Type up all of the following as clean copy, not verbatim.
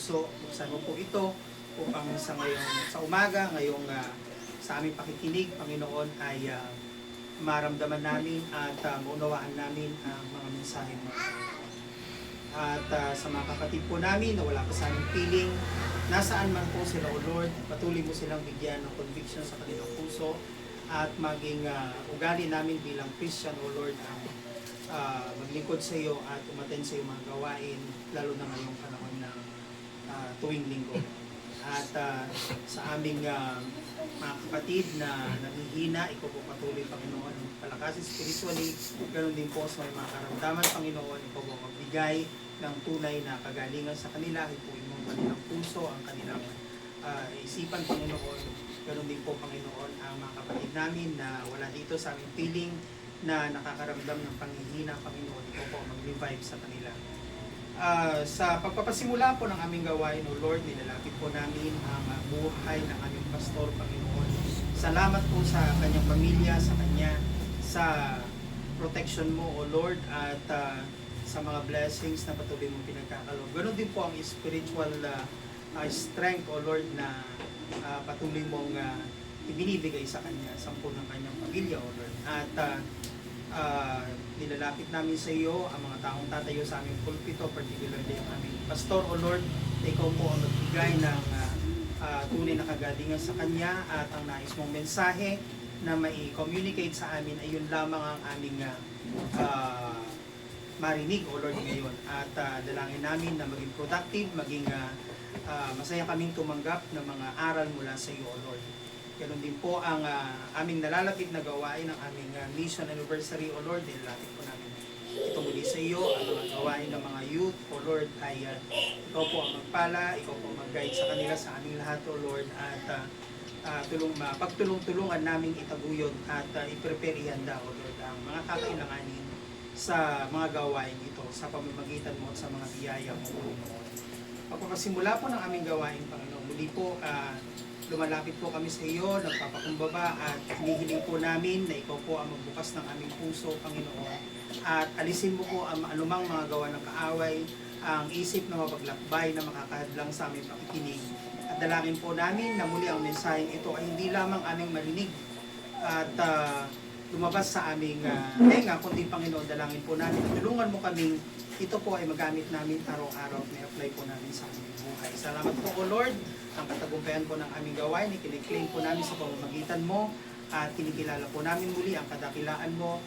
puso. Buksan mo po ito upang sa umaga, ngayong sa aming pakikinig, Panginoon, ay maramdaman namin at maunawaan namin ang mga mensahe mo. At sa mga kapatid po namin na wala pa sa aming piling, nasaan man po sila, O Lord, patuloy mo silang bigyan ng conviction sa kanilang puso at maging ugali namin bilang Christian, O Lord, ang maglingkod sa iyo at umaten sa iyo mga gawain, lalo na ngayong panahon ng tuwing linggo. At sa aming mga kapatid na nangihina, ikaw po patuloy, Panginoon, palakasin spiritually, ganoon din po sa mga karamdaman, Panginoon, ikaw po magbigay ng tunay na kagalingan sa kanila, hipuin mo ang kanilang puso, ang kanilang isipan, Panginoon. Ganoon din po, Panginoon, ang mga kapatid namin na wala dito sa aming piling na nakakaramdam ng panghihina, Panginoon, ikaw po mag-revive sa kanila. Sa pagpapasimula po ng aming gawain, O Lord, nilalapit po namin ang buhay ng aming pastor, Panginoon. Salamat po sa kanyang pamilya, sa kanya, sa protection mo, O Lord, at sa mga blessings na patuloy mong pinagkakalob. Ganon din po ang spiritual strength, O Lord, na patuloy mong ibinibigay sa kanya, sa ng kanyang pamilya, O Lord. At nilalapit namin sa iyo ang mga taong tatayo sa aming pulpito, particularly ang aming pastor, O Lord, na ikaw po ang magbigay ng tunay na kagalingan sa kanya at ang nais mong mensahe na mai-communicate sa amin ay yun lamang ang aming marinig, O Lord, ngayon. At dalangin namin na maging productive, maging masaya kaming tumanggap ng mga aral mula sa iyo, O Lord. Ganon din po ang aming nalalapit na gawain ng aming mission anniversary, O Lord. Nilalapit po namin ito muli sa iyo, ang mga gawain ng mga youth, O Lord, ay ikaw po ang magpala, ikaw po ang mag-guide sa kanila, sa aming lahat, O Lord, at pagtulong-tulungan naming itaguyod at i-prepare ihanda, O Lord, ang mga kakailanganin sa mga gawain ito, sa pamamagitan mo at sa mga biyaya mo, Panginoon. Pagpapasimula po ng aming gawain, Panginoon, muli po, lumalapit po kami sa iyo, nagpapakumbaba at hinihiling po namin na ikaw po ang magbukas ng aming puso, Panginoon. At alisin mo po ang anumang mga gawa ng kaaway, ang isip na mapaglakbay na makakahadlang sa aming pakikinig. At dalangin po namin na muli ang mensaheng ito ay hindi lamang aming marinig at lumabas sa aming tenga, kundi Panginoon, dalangin po namin. Tulungan mo kaming ito po ay magamit namin araw-araw at may-apply po namin sa aming buhay. Salamat po, O Lord, ang katagumpayan po ng aming gawain, ikiniklaim po namin sa pamamagitan mo at kinikilala po namin muli ang kadakilaan mo,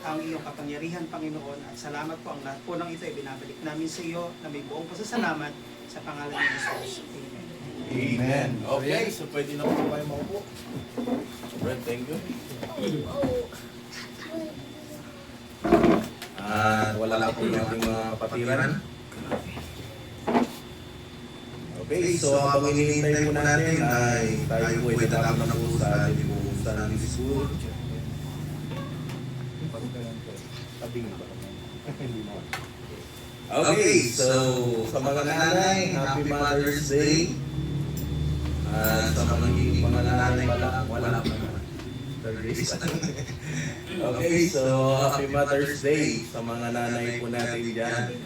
ang iyong kapangyarihan, Panginoon. At salamat po, ang lahat po ng ito ay binabalik namin sa iyo na may buong pasasalamat sa pangalan ng Jesus. Amen. Amen. Okay, so pwede na po kayo maupo. Brad, thank you. Wala lang po yung ating mga kapatiran. Okay, so habang hinihintay po natin ay tayo po ay tatapos na po sa ating po Sunday School. Okay, so sa mga nanay, Happy Mother's Day. Sa mga nanay wala pa naman. Okay, so Happy Mother's Day sa mga nanay po natin dyan.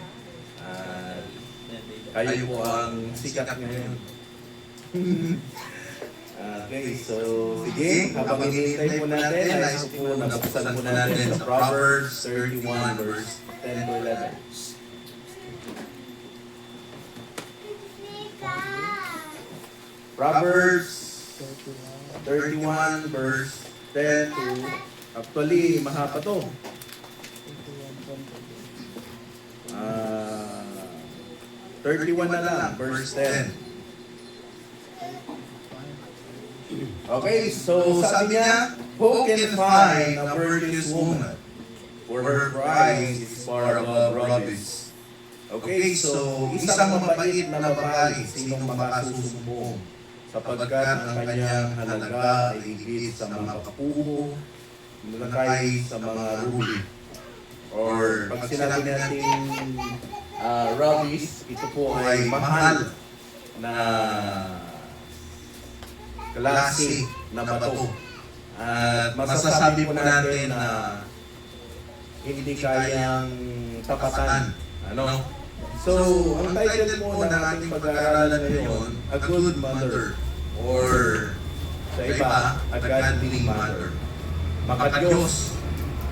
Kayo po ang sikat ngayon. Okay, so sige, habang hinihintay po natin, nais po nabuksan po natin sa Proverbs 31 verse 10 to 11. Proverbs 31 verse 10 to, actually, mahaba to. 31 na lang, verse 10. Okay, so sabi niya, who can find a virtuous woman? For her price is far above rubies. Okay, so isang mabait na babae, sinong makasusumbong? Sapagkat ang kanyang halaga ay higit sa mga kapuho, mulakay sa mga ruby. Or pag sinabi natin rubies, ito po ay mahal na klase na bato. At masasabi po natin na hindi kayang tapatan So, ang title po ng ating pag-aaralan ngayon, A Good Mother, or sa iba, A Godly Mother. Maka-Diyos.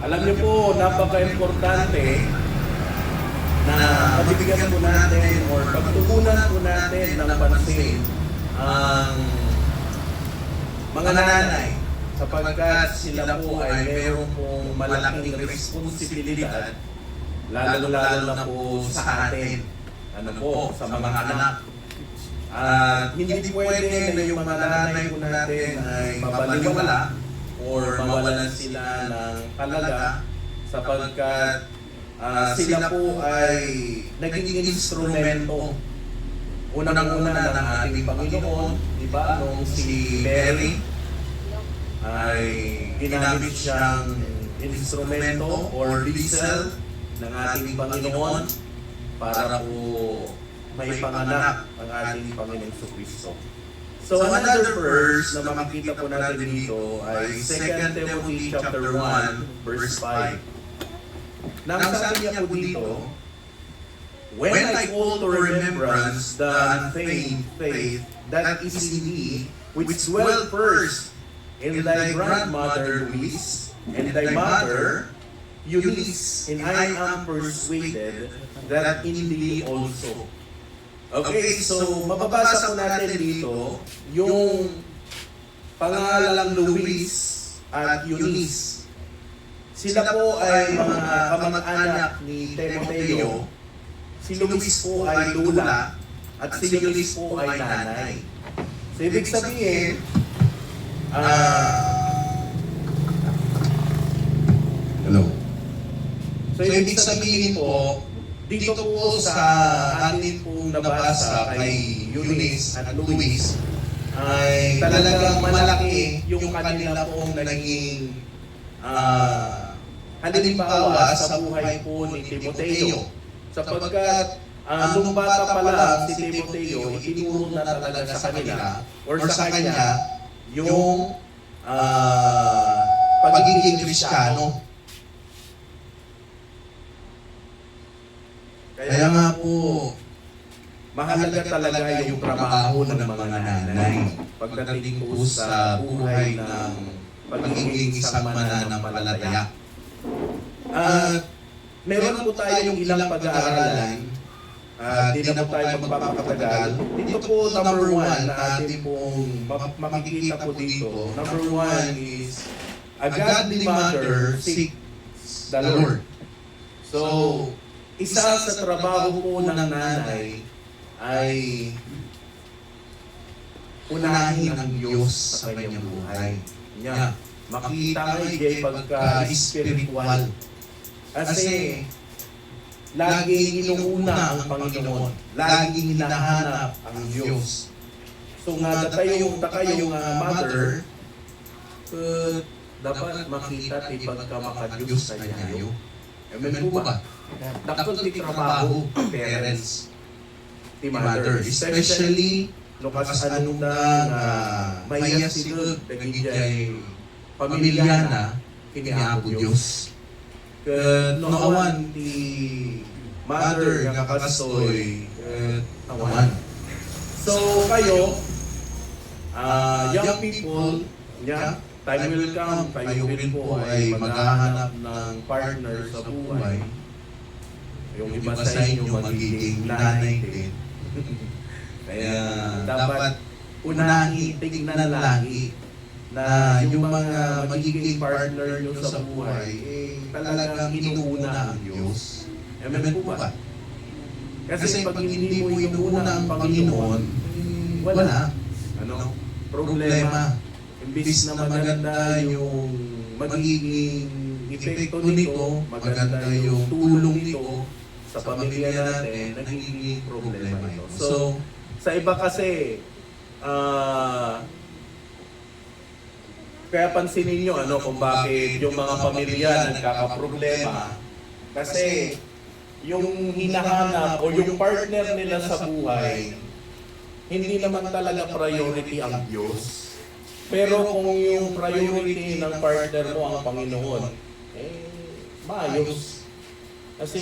Alam niyo po, napaka-importante na mabibigyan po natin or pagtuunan po natin ng pansin ang mga nanay sapagkat sila po ay mayroon pong malaking responsibilidad lalo-lalo na po sa atin, sa mga anak. At hindi pwede na yung mga nanay po natin ay mabaliwala or mawalan sila ng halaga sapagkat sila po ay naging instrumento unang-una ng ating Panginoon, di ba? Nung si Mary ay ginamit siyang instrumento or vessel ng ating Panginoon para po may panganak ang ating Panginoon Kristo. So another verse na makikita po natin dito ay 2 Timothy chapter 1 verse 5. Nang sabi niya po dito, when I call to remembrance the unfeigned faith that is in thee, which dwelt first in thy grandmother Louise and thy mother Eunice, and I am persuaded that in thee also. Okay, so mababasa po natin dito yung pangalang Luis at Eunice. Sila po ay mga kamag-anak ni Timoteo. Si Luis po ay lula at si Eunice po ay nanay. So ibig sabihin, hello. So ibig sabihin po, dito po sa atin pong nabasa kay Eunice at Luis, ay talagang malaki yung kanila pong naging halimbawa sa buhay po ni Timoteo. Sapagkat nung bata pa lang si Timoteo, itinuro na talaga sa kanila or sa kanya yung pagiging Kristiyano. Kaya nga po, mahalaga talaga yung trabaho ng mga nanay pagdating po sa buhay ng pagiging isang mananampalataya. Meron po tayong ilang pag-aaralan, di na po tayo magpapatagal. Dito po, number 1 na atin pong makikita po dito. Number 1 is, a godly mother seeks the Lord. So, isa sa trabaho po ng nanay ay unahin ang Diyos sa kanyang buhay. Niya, makita kayo pagka-spiritual. Kasi laging inuuna ang Panginoon. Laging hinahanap ang Diyos. So nga yung mother, dapat makita pagka maka-Diyos sa inyo. Amen po ba? Dapat ti trabaho parents, ti mother, especially lukas anong maya sigod nagigay pamilya na kiniapo Diyos. Noawan ti mother nga kastoy awan. So kayo, young people, time will come, kayo rin po ay maghahanap ng partner sa buhay. Yung iba sa inyo magiging nanay din. Kaya dapat unahin, tignan lagi na yung mga magiging partner nyo sa buhay, talagang inuuna ang Diyos. Amen po ba? Kasi pag hindi mo inuuna ang Panginoon, wala. Problema. Imbis na maganda yung magiging epekto nito, maganda yung tulong nito sa pamilya natin, nagiging problema ito. So, sa iba kasi, kaya pansinin nyo kung bakit yung mga pamilya nagkakaproblema. Kasi yung hinahanap o yung partner nila sa buhay, hindi naman talaga priority ang Diyos. Pero kung yung priority ng partner mo ang Panginoon, maayos. Kasi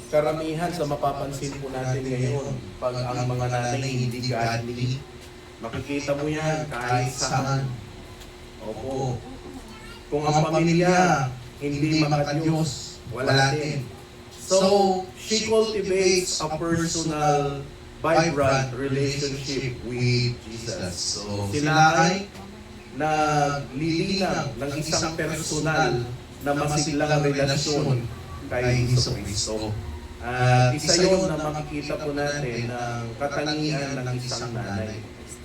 karamihan sa mapapansin po natin ngayon, pag ang mga nanay hindi godly, makikita mo yan kahit saan. Opo. Kung ang pamilya hindi makadiyos, wala din. So, she cultivates a personal, vibrant relationship with Jesus. So, sila ay naglilinang ng isang personal na masiglang relasyon kay Hesus Kristo. At isa yun na makikita po natin ng katangian ng isang nanay.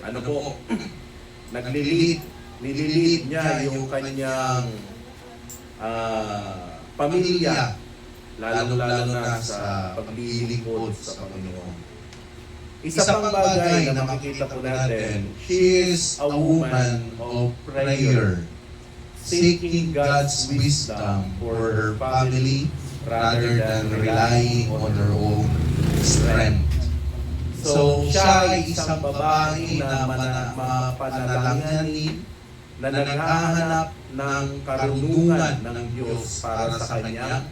Ano po? Nililit niya yung kanyang pamilya, lalo-lalo na sa paglilingkod sa Panginoon. Isa pang bagay na makikita po natin, she is a woman of prayer, seeking God's wisdom for her family rather than relying on her own strength. So, siya ay isang babae na mapanalangin, na naghahanap ng karunungan ng Diyos para sa kanyang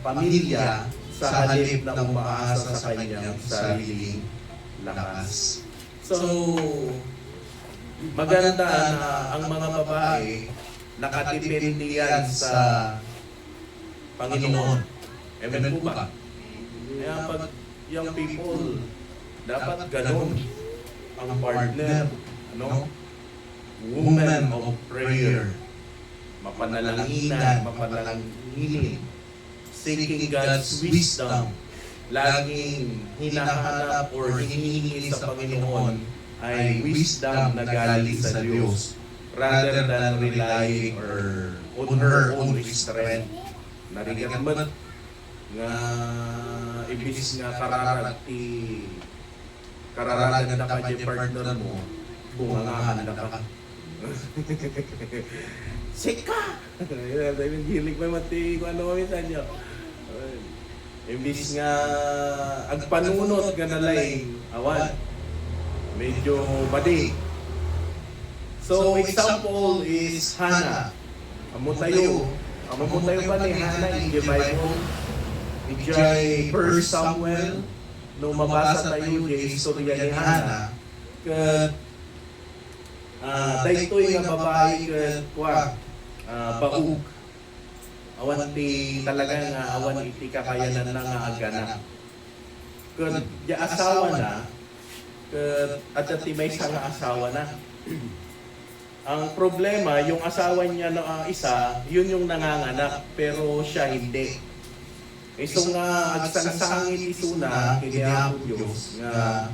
pamilya sa halip na umaasa sa kanyang sariling lakas. So, maganda na ang mga babae nakadepende yan sa Panginoon. Amen po ba? Kaya pag young people, dapat ganun ang partner, ano? Woman of prayer, mapanalangin, seeking God's wisdom, laging hinahanap or hinihingi sa Panginoon ay wisdom na galing sa Diyos rather than relying on her own strength. Narigat ba nga ibis nga kararagan na ka di partner mo, bungangahan na ka. Sika! Yung hilig may mati kung ano minsan nyo. Imbis nga agpanunot ka na laing awan. Medyo badi. So, example is Hannah. Amutayo ba ni Hannah in the Bible? Ijay 1 Samuel, nung mabasa tayo yung istorya ni Hannah, daytoy nga babae baug. Awan ti talaga nga awan iti kakayanan na nga agana. Kud di asawa na, at ti may isang asawa na. Ang problema, yung asawa niya na isa, yun yung nanganganak, pero siya hindi. So nga, agsangsangit isuna, kaya po Diyos, nga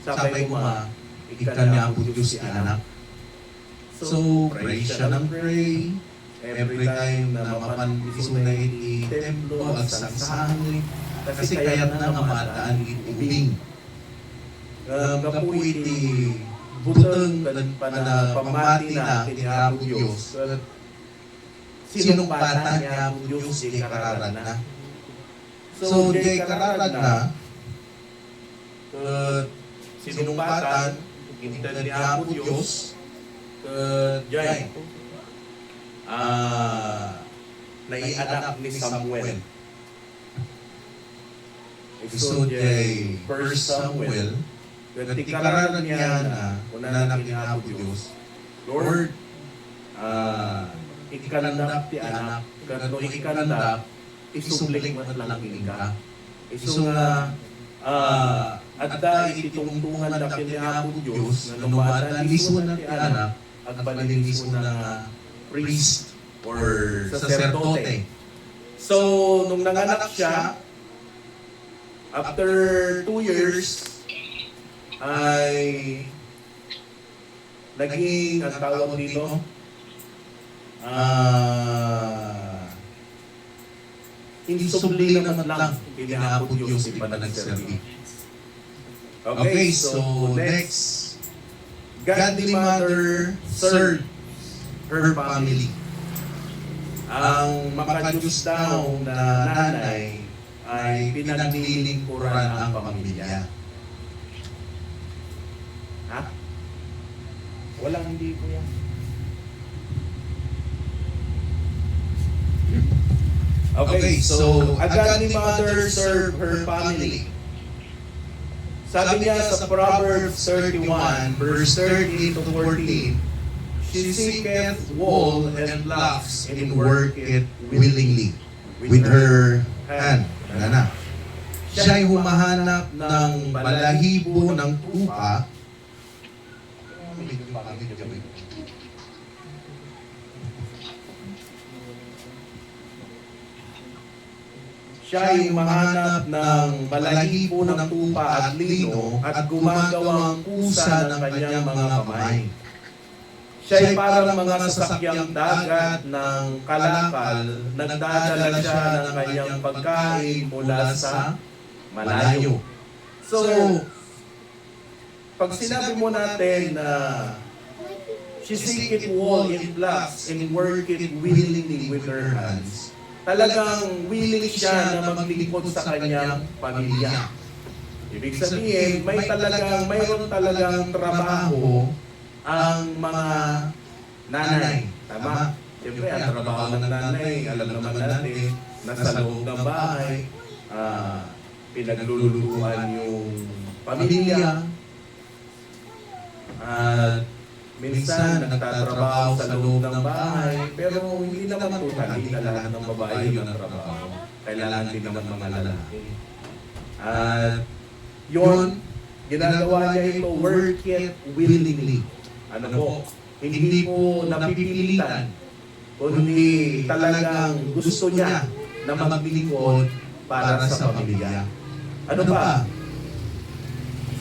sabay mo nga, ikanya po Diyos si anak. So, pray siya ng pray. Every time na mapandisunay iti templo, agsangsangit, kasi kaya na mataan itubing. Kapu iti buteng na pamati na kinihapo Diyos. Sinumpatan niya po Diyos di kararan na. So, di kararan na, sinumpatan, kintan niya po Diyos, jay, naianak ni Samuel. So, jay, 1 Samuel, tikaran niya na, unanak niya po Diyos, Lord, ikanandap ti anak, kano ikanandap, isubling mo lang ka. Iso nga, at dahil itungtungan na kiniya po Diyos, na lumatan liso na ti anak, at paliliso na priest or sacerdote. So, nung nanganak siya, after 2 years, ay naging, ang tawag dito, insubli naman lang, kinapo Diyos ipanagserbi. Okay, so next, godly mother served her family. Ang makadiyos daw na nanay ay pinaglilingkuran ang pamilya. Ha? Walang hindi ko yan. Okay, so a godly mother served her family. Sabi niya sa Proverbs 31, verse 13 to 14, she seeketh wool and flax and worketh willingly with her hand. Nana. Siya'y humahanap ng balahibo ng tupa. Siya'y humahanap ng balahibo ng tupa at lino at gumagawang kusa ng kanyang mga kamay. Siya'y parang mga sasakyang dagat ng kalakal, nagdadala siya ng kanyang pagkain mula sa malayo. So, pag sinabi mo natin na she seeketh wool in flax and worketh willingly with her hands, talagang willing siya na maglingkod sa kanyang pamilya. Ibig sabihin, mayroon talagang trabaho ang mga nanay. Tama? Siyempre, ang trabaho ng nanay, alam naman natin, nasa loob ng bahay, pinaglulutuan yung pamilya, at minsan nagtatrabaho sa loob ng bahay, pero hindi naman totally na lahat ng babae yun ang trabaho. Kailangan din naman mga lalaki. At yun, ginagawa niya ito, work it willingly. Ano po, hindi po napipilitan, kundi talagang gusto niya na maglingkod para sa pamilya. Ano pa?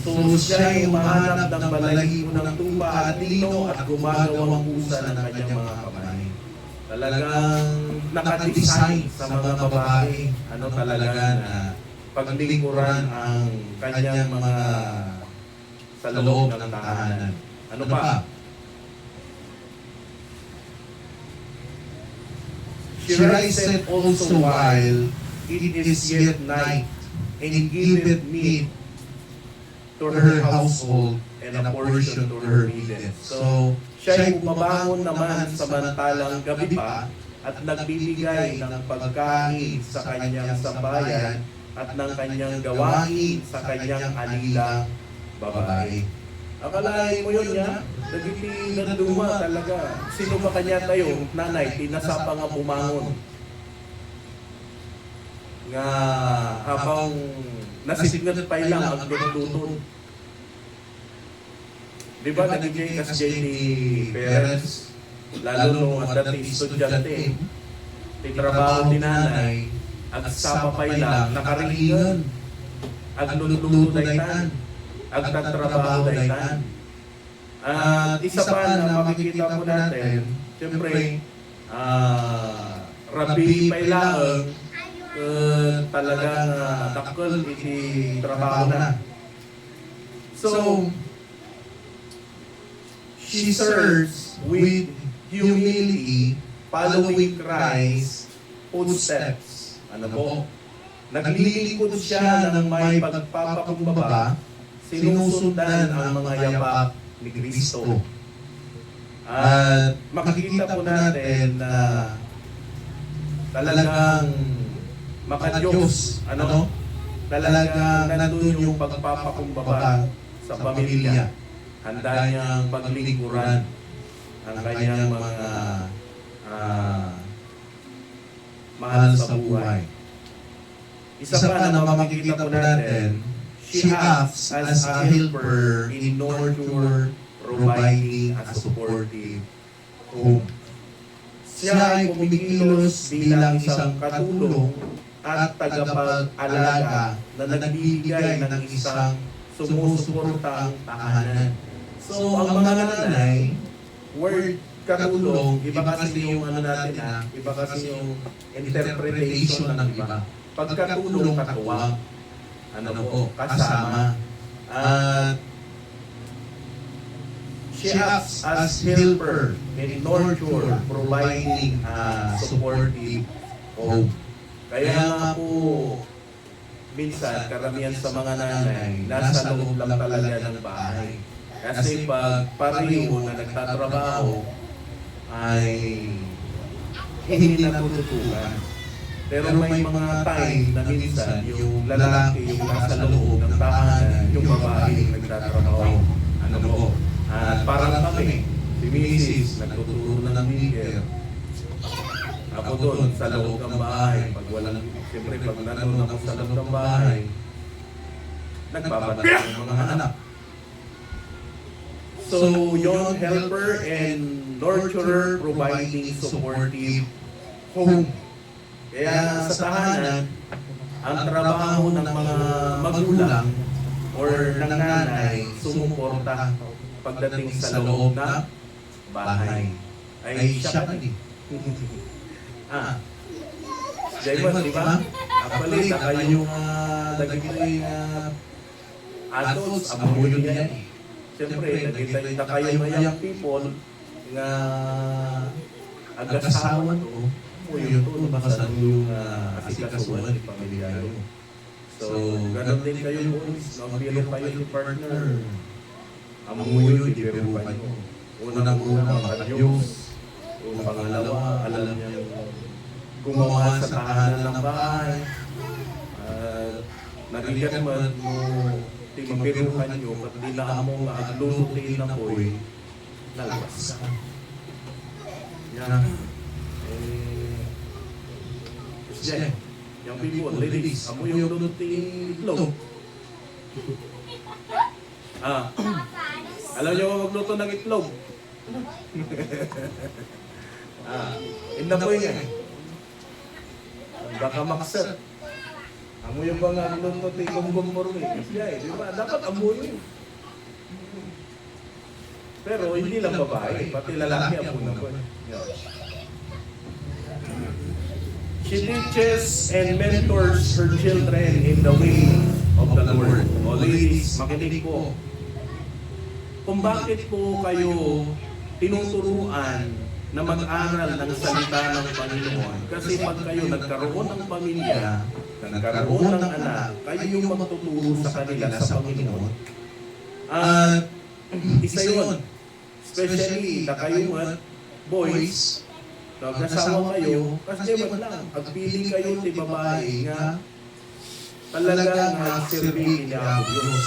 So siya'y humahanap ng balahibo ng tupa at lino at gumagawang kusa ng kanyang mga kamay. Talagang nakadesign sa mga babae, ano talaga na paglingkuran ang kanyang mga sa loob ng tahanan. Ano pa? She riseth also while it is yet night, and giveth meat to her household and a portion to her maidens. So, siya'y bumabangon naman samantalang gabi pa at nagbibigay ng pagkain sa kanyang sambayan at ng kanyang gawain sa kanyang anilang babae. Akalain mo yun niya? Nagipinaduma talaga. Sino ba kanya tayo? Nanay, tinasapa nga bumangon. Nga habang nasignat pa lang ang lututun. Di ba nagiging kasjay ni parents, lalo nung at dating estudyante, titrabaho ni nanay, at sapa pa lang, nakaringan, at luluto daytan, at tatrabaho daytan. At isa pa na makikita po natin, siyempre, rabi pa ilang, talagang dakol iti trabaho na. So, she serves with humility, following Christ's footsteps. Ano po? Naglilingkod siya ng may pagpapakumbaba, sinusundan ang mga yapak ni Kristo. At makikita po natin na talagang makadiyos, talagang nandun yung pagpapakumbaba sa pamilya. Handa niyang paglingkuran ang kanyang mga mahal sa buhay. Isa pa na makikita po natin, she acts as a helper in nurture, providing a supportive home. Siya ay kumikilos bilang isang katulong at tagapag-alaga na nagbibigay ng isang sumusuportang tahanan. So, ang mga nanay, word katulong, iba kasi yung natin iba kasi yung interpretation ng iba. Pagkatulong, katuwang, kasama. At she acts as helper in nurture, providing a supportive home. Kaya nga po, minsan, karamihan sa mga nanay, nasa loob lang talaga ng bahay. Kasi pag pareho na nagtatrabaho, ay hindi natututukan. Pero may mga time na minsan yung lalaki yung nasa loob ng tahanan, yung babae yung nagtatrabaho. Ano po? At parang kami, si Mrs. nagtuturo ng daycare. Ako doon sa loob ng bahay, pag walang, siyempre pag nandun ako sa loob ng bahay, nagbabantay ng mga anak. So, yung helper and nurturer providing supportive home. Kaya sa tahanan, ang trabaho ng mga magulang or ng nanay sumuporta pagdating sa loob ng bahay. Ay siya pa din. Jaymon, di ba? Actually, saka yung naging adults, amoy yun yan. Siyempre, nagkita kayo mga young people nga agasawan ko, amoy yun to, baka yung asikasuan ni pamilya yun. So, ganun din kayo boys, nabiro kayo yung partner. Amoy yun, ibiro kayo. Unang-unang kadyos. Yung pangalawa, alam niya gumawa sa tahanan ng bahay. Nagigat man mo, timapiruhan nyo, at dilaan mo nga aglutuin na ko'y nalabas ka. Yan. Diyan, yung people, ladies, amo yung lutuin itlog. Alam niyo magluto ng itlog? Inda po yun yan. Baka maksat. Amo yung mga luto ng gonggong mormi. Di ba? Dapat amo yun. Pero hindi lang babae, pati lalaki amo na po. She teaches and mentors her children in the way of the Lord. O ladies, makinig po. Kung bakit po kayo tinuturuan na mag-aral ng salita ng Panginoon. Kasi pag kayo nagkaroon ng pamilya, nagkaroon ng anak, kayo yung magtuturo sa kanila sa Panginoon. At isa yun, especially na kayo boys, nag-asawa kayo, kasi wala lang, pagpili kayo ti babae nga talagang serbi niya ang Diyos.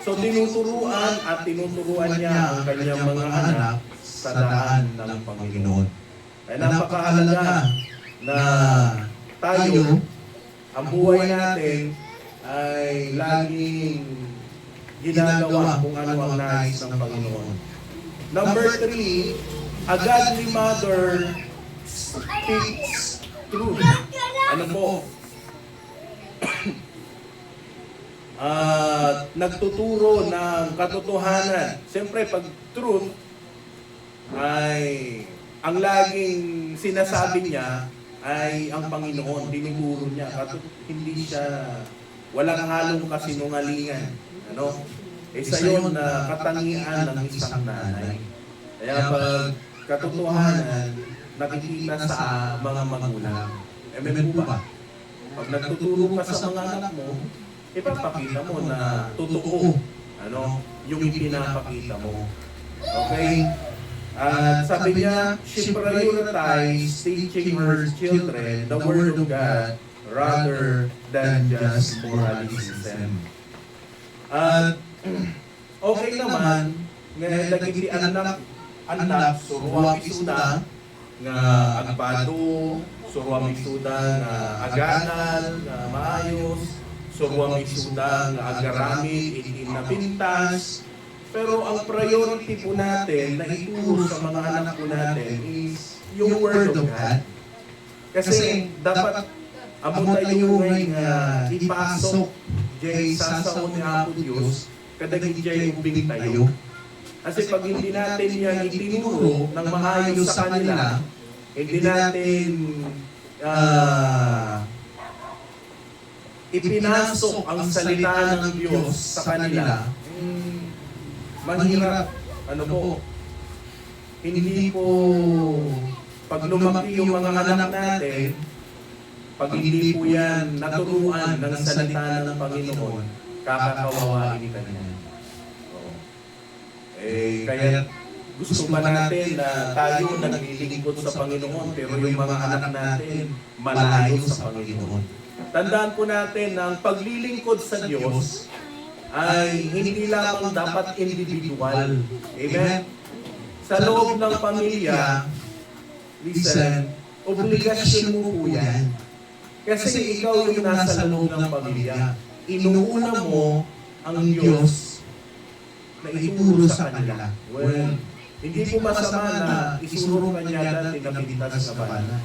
So tinuturuan at tinuturuan niya ang kanyang mga anak sa daan ng Panginoon. Kaya napakahalaga na tayo, ang buhay natin ay laging ginagawa kung ano ang nais ng Panginoon. Number 3, a godly mother speaks truth. Ano po? Nagtuturo ng katotohanan. Siyempre, pag truth ay ang laging sinasabi niya ay ang Panginoon, tinuturo niya. Hindi siya, walang halong kasinungalingan. Ano? Isa yun na katangian ng isang nanay. Kaya pag katotohanan, nakikita sa mga magulang. Amen po ba? Pag nagtuturo ka sa mga anak mo, ipapakita mo na totoo ano, yung pinapakita mo. Okay? At sabi niya, she prioritized teaching her children the Word of God rather than just moralism. At okay naman, ngayon naging anak, suruwa isuda, nga agbado, suruwa isuda, nga aganal, nga maayos, suruwa isuda, nga agaramit, itin na pintas. Pero ang priority po natin na ituro sa mga anak po natin is yung Word of God. Kasi dapat amo tayo ngayon ipasok jay sasaon ni Apo Diyos kadagig jay ubing tayo. Kasi pag hindi natin yan itinuro ng maayos sa kanila, hindi natin ipinasok ang salita ng Diyos sa kanila, mahirap, ano po, hindi po, pag lumaki yung mga anak natin, pag hindi po yan naturuan ng salita ng Panginoon, kakakawawain ka niya. Kaya Gusto ba natin na tayo naglilingkod sa Panginoon pero yung mga anak natin malayo sa Panginoon? Tandaan po natin na ang paglilingkod sa Diyos ay hindi lamang dapat individual. Amen? Sa loob ng pamilya, listen, obligasyon mo po yan. Kasi ikaw yung nasa loob ng pamilya. Inuuna mo ang Diyos na ituro sa kanila. Well, hindi po masama na isuro kanya dati na pintas na bana.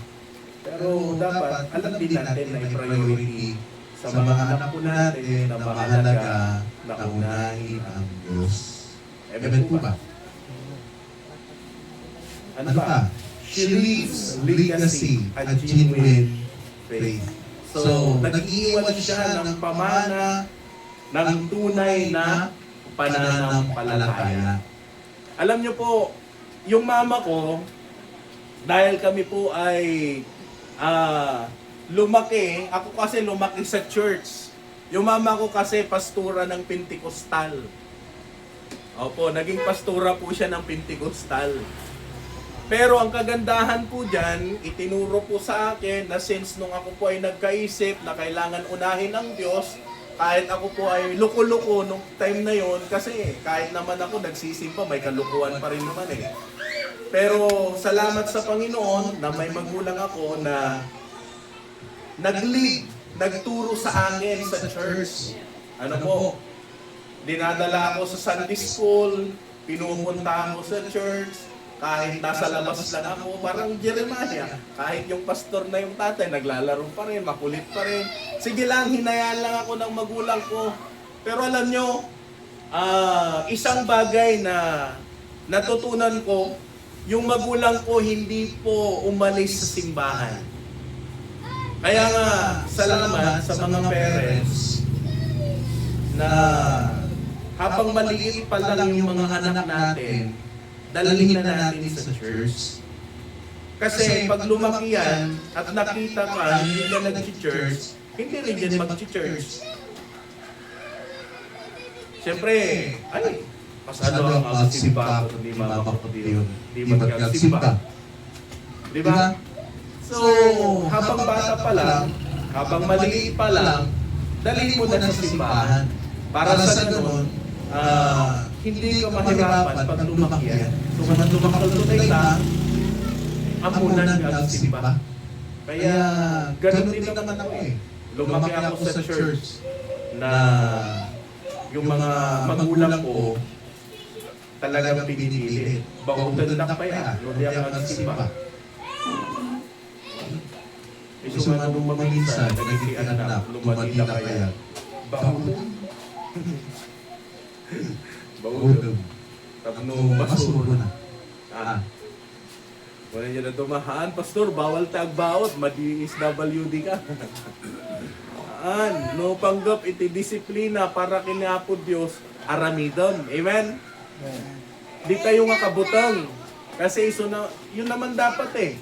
Pero dapat alam din natin na i-priority sa mga anak po natin na mahalaga na unahin ang Diyos. Amen po ba? Ano pa? She leaves legacy, a genuine faith. So, nag-iwan siya ng pamana ng tunay na pananampalataya. Alam niyo po, yung mama ko, dahil kami po ay lumaki, ako kasi lumaki sa church. Yung mama ko kasi pastura ng Pentecostal. Opo, naging pastura po siya ng Pentecostal. Pero ang kagandahan po dyan, itinuro po sa akin na since nung ako po ay nagkaisip na kailangan unahin ang Diyos, kahit ako po ay luko-luko nung time na yon, kasi kahit naman ako nagsisimpa, may kalukuhan pa rin naman eh. Pero salamat sa Panginoon na may magulang ako na nag-lead, nagturo sa akin sa church. Ano po? Dinadala ako sa Sunday school, pinupunta ako sa church, kahit nasa labas lang ako, parang Jeremiah. Kahit yung pastor na yung tatay, naglalaro pa rin, makulit pa rin. Sige lang, hinayaan lang ako ng magulang ko. Pero alam nyo, isang bagay na natutunan ko, yung magulang ko hindi po umalis sa simbahan. Kaya nga, salamat sa mga parents na habang maliit pa lang yung mga anak natin, dalhin na natin sa church. Kasi pag lumaki yan at nakita ka hindi ka nag-church, hindi rin din mag-church. Siyempre, ay, mas ano ang magsimba kung di di magsimba. Di ba? So, habang bata pa lang, habang maliit pa lang, dalhin mo na sa simbahan. Para sa ganun, hindi ka mahirapan pag lumaki yan. So, kung lumakal-tunay ka, amunan ka ang simba. Kaya, ganun din naman ako eh. Lumaki ako sa church na yung mga magulang ko talagang pinipili. Bakutan na pa yan. Hindi ako nagsimba. So, nga nung mga minsan, nagiging anak, lumadila pa yan. Bakutan. Baudom. Tapno basuro na. Wala niya na tumahaan, Pastor, bawal tagbaot, madi-SWD ka. No panggap iti disiplina para kinapod Diyos, aramidon. Amen? Di tayo nga kabutang. Kasi iso na, yun naman dapat eh.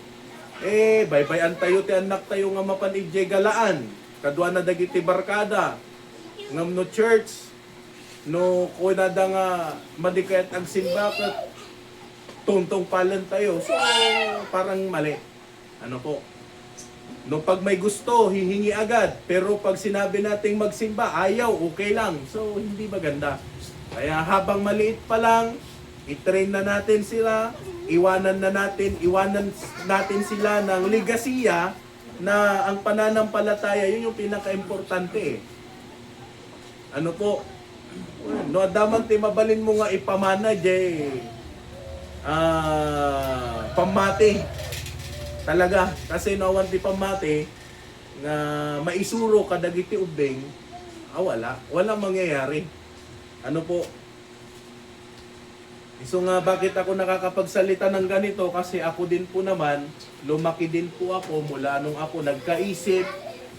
Bye-bye tayo, ti anak tayo nga mapanidye galaan. Kadwa na dagiti barkada. Ngam no church, no kunada nga madikayat ang simba kat tuntong palan tayo. So, parang mali. Ano po? No pag may gusto, hihingi agad. Pero pag sinabi nating magsimba, ayaw, okay lang. So, hindi maganda. Kaya habang maliit pa lang, i-train na natin sila, iwanan natin sila ng ligasiya na ang pananampalataya, yun yung pinaka-importante eh. Ano po? No, daman ti mabalin mo nga ipamana jay pamati. Talaga, kasi nawan ti pamati nga maisuro kadagiti ubeng, wala mangyayari. Ano po? So nga bakit ako nakakapagsalita ng ganito? Kasi ako din po naman, lumaki din po ako mula nung ako nagkaisip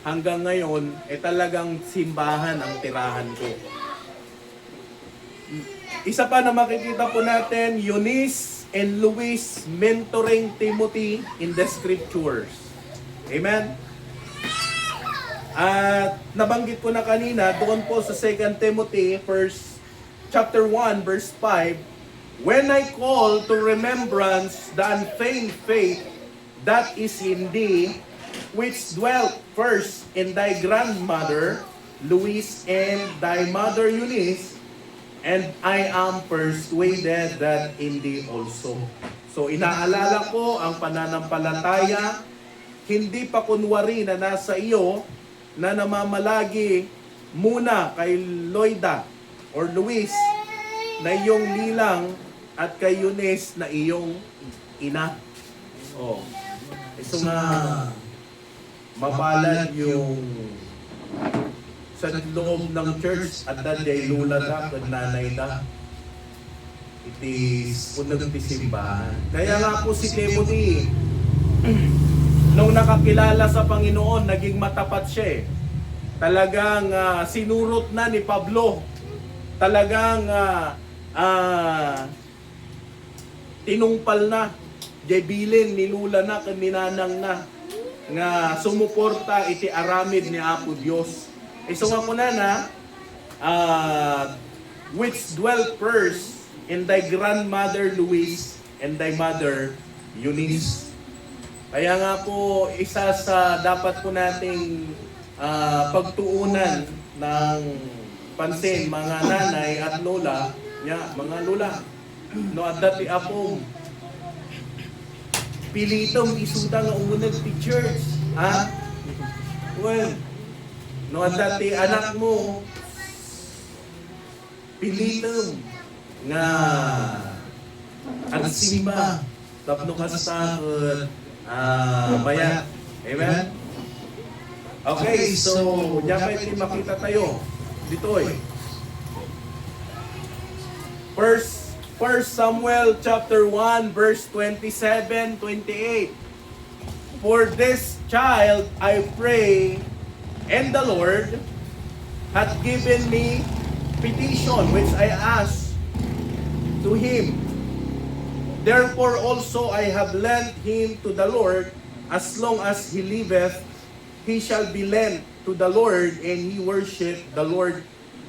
hanggang ngayon, talagang simbahan ang tirahan ko. Isa pa na makikita po natin, Eunice and Luis mentoring Timothy in the scriptures. Amen? At nabanggit ko na kanina, doon po sa 2 Timothy, chapter 1, verse 5, When I call to remembrance the unfeigned faith that is in thee, which dwelt first in thy grandmother, Louise, and thy mother Eunice, and I am persuaded that in thee also. So inaalala ko ang pananampalataya, hindi pa kunwari na nasa iyo, na namamalagi muna kay Loida or Luis na iyong nilang at kay Eunice na iyong ina. Oh. So nga, mapalad yung sa loob ng church at day lula da at nanay da. It is unang tisimbahan. Kaya nga po si Timothy, nung nakakilala sa Panginoon, naging matapat siya eh. Talagang sinurot na ni Pablo. Talagang tinumpal na. Jebilin, nilula na, kaninanang na. Nga sumuporta iti aramid ni Apo Dios. So nga muna na, which dwelt first in thy grandmother Louise and thy mother Eunice. Kaya nga po, isa sa dapat po nating pagtuunan ng pansin, mga nanay at lola, mga lola, no, at dati apong pilitong isuda nga unag ti church, ha? Well, no, at dati anak mo, pilitong nga agsimba, tapno kastakot, bayat. Amen? Okay, so, diyan kayo makita tayo. Dito eh. First Samuel chapter 1 verse 27, 28. For this child I pray, and the Lord hath given me petition which I asked to him. Therefore also I have lent him to the Lord, as long as he liveth, he shall be lent to the Lord, and he worship the Lord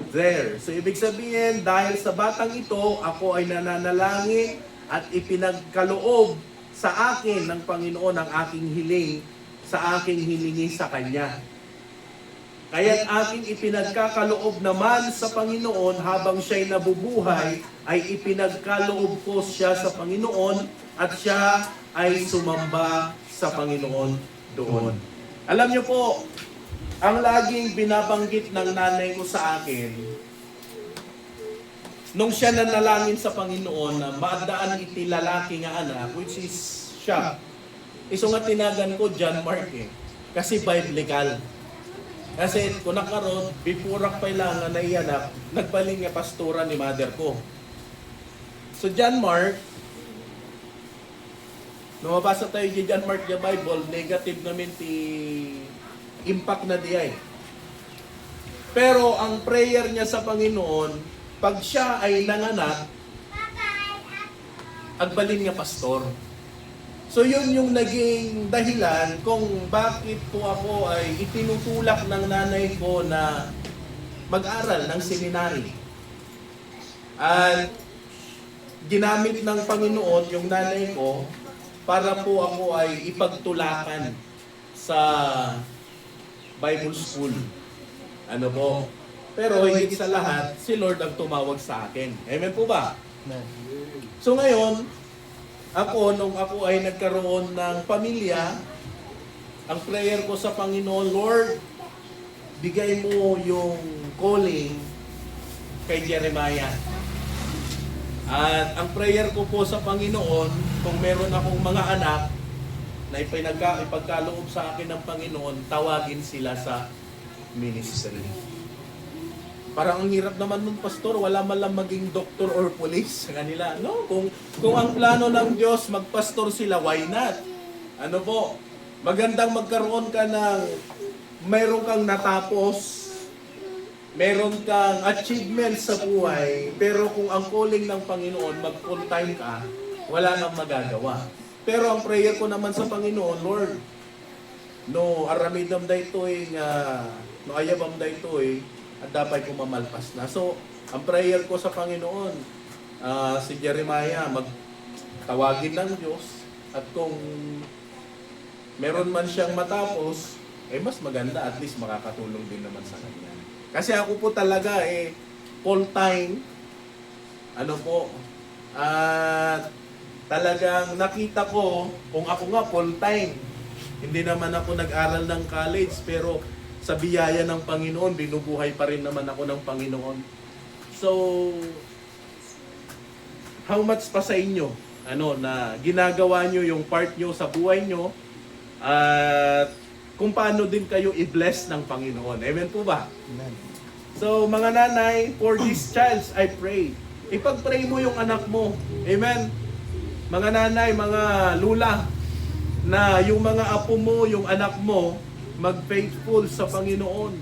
there. So ibig sabihin, dahil sa batang ito, ako ay nananalangin at ipinagkaloob sa akin ng Panginoon ang aking hiling, sa aking hilingi sa Kanya. Kaya't aking ipinagkakaloob naman sa Panginoon habang siya'y nabubuhay, ay ipinagkaloob ko siya sa Panginoon at siya ay sumamba sa Panginoon doon. Alam niyo po, ang laging binabanggit ng nanay ko sa akin, nung siya nanalangin sa Panginoon na maadaan iti lalaki nga anak, which is siya. Iso nga tinagan ko John Mark eh, kasi biblical. Kasi kung nakaroon, bipurak pa lang na iyanak, nagbaling nga pastora ni mother ko. So John Mark, nung mabasa tayo di John Mark the Bible, negative namin ti impact na diay. Pero ang prayer niya sa Panginoon, pag siya ay nanganak, agbalin nga pastor. So yun yung naging dahilan kung bakit po ako ay itinutulak ng nanay ko na mag-aral ng seminary. At ginamit ng Panginoon yung nanay ko para po ako ay ipagtulakan sa Bible School. Ano po? Pero higit sa lahat, si Lord ang tumawag sa akin. Amen po ba? So ngayon, nung ako ay nagkaroon ng pamilya, ang prayer ko sa Panginoon, Lord, bigay mo yung calling kay Jeremiah. At ang prayer ko po sa Panginoon, kung meron akong mga anak na ipagkaloob sa akin ng Panginoon, tawagin sila sa ministry. Parang ang hirap naman nun, pastor, wala man lang maging doktor or police sa kanila. No, kung ang plano ng Diyos, magpastor sila, why not? Ano po, magandang magkaroon ka ng, mayroon kang natapos, meron kang achievement sa buhay, pero kung ang calling ng Panginoon, mag-full time ka, wala nang magagawa. Pero ang prayer ko naman sa Panginoon, Lord, no aramidam daytoy nga, no ayabam daytoy, at dapat ko mamalpas na. So, ang prayer ko sa Panginoon, si Jeremiah magtawagin ng Diyos at kung meron man siyang matapos, mas maganda, at least makakatulong din naman sa kanya. Kasi ako po talaga full time, talagang nakita ko, kung ako nga full time, hindi naman ako nag-aral ng college, pero sa biyaya ng Panginoon, binubuhay pa rin naman ako ng Panginoon. So, how much pa sa inyo, na ginagawa nyo yung part nyo sa buhay nyo, at kung paano din kayo i-bless ng Panginoon. Amen po ba? Amen. So, mga nanay, for these childs, I pray. Ipag-pray mo yung anak mo. Amen? Mga nanay, mga lula, na yung mga apo mo, yung anak mo, mag-faithful sa Panginoon.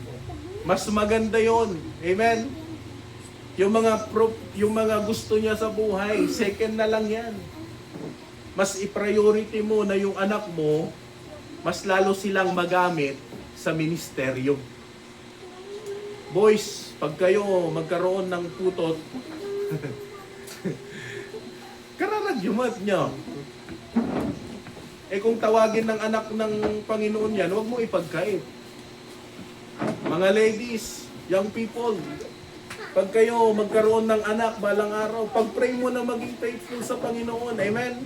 Mas maganda yon. Amen? Yung mga gusto niya sa buhay, second na lang yan. Mas i-priority mo na yung anak mo, mas lalo silang magamit sa ministeryo. Boys, pag kayo magkaroon ng putot, kararagyumat nyo. Kung tawagin ng anak ng Panginoon yan, huwag mo ipagkait. Mga ladies, young people, pag kayo magkaroon ng anak balang araw, pag-pray mo na maging faithful sa Panginoon. Amen?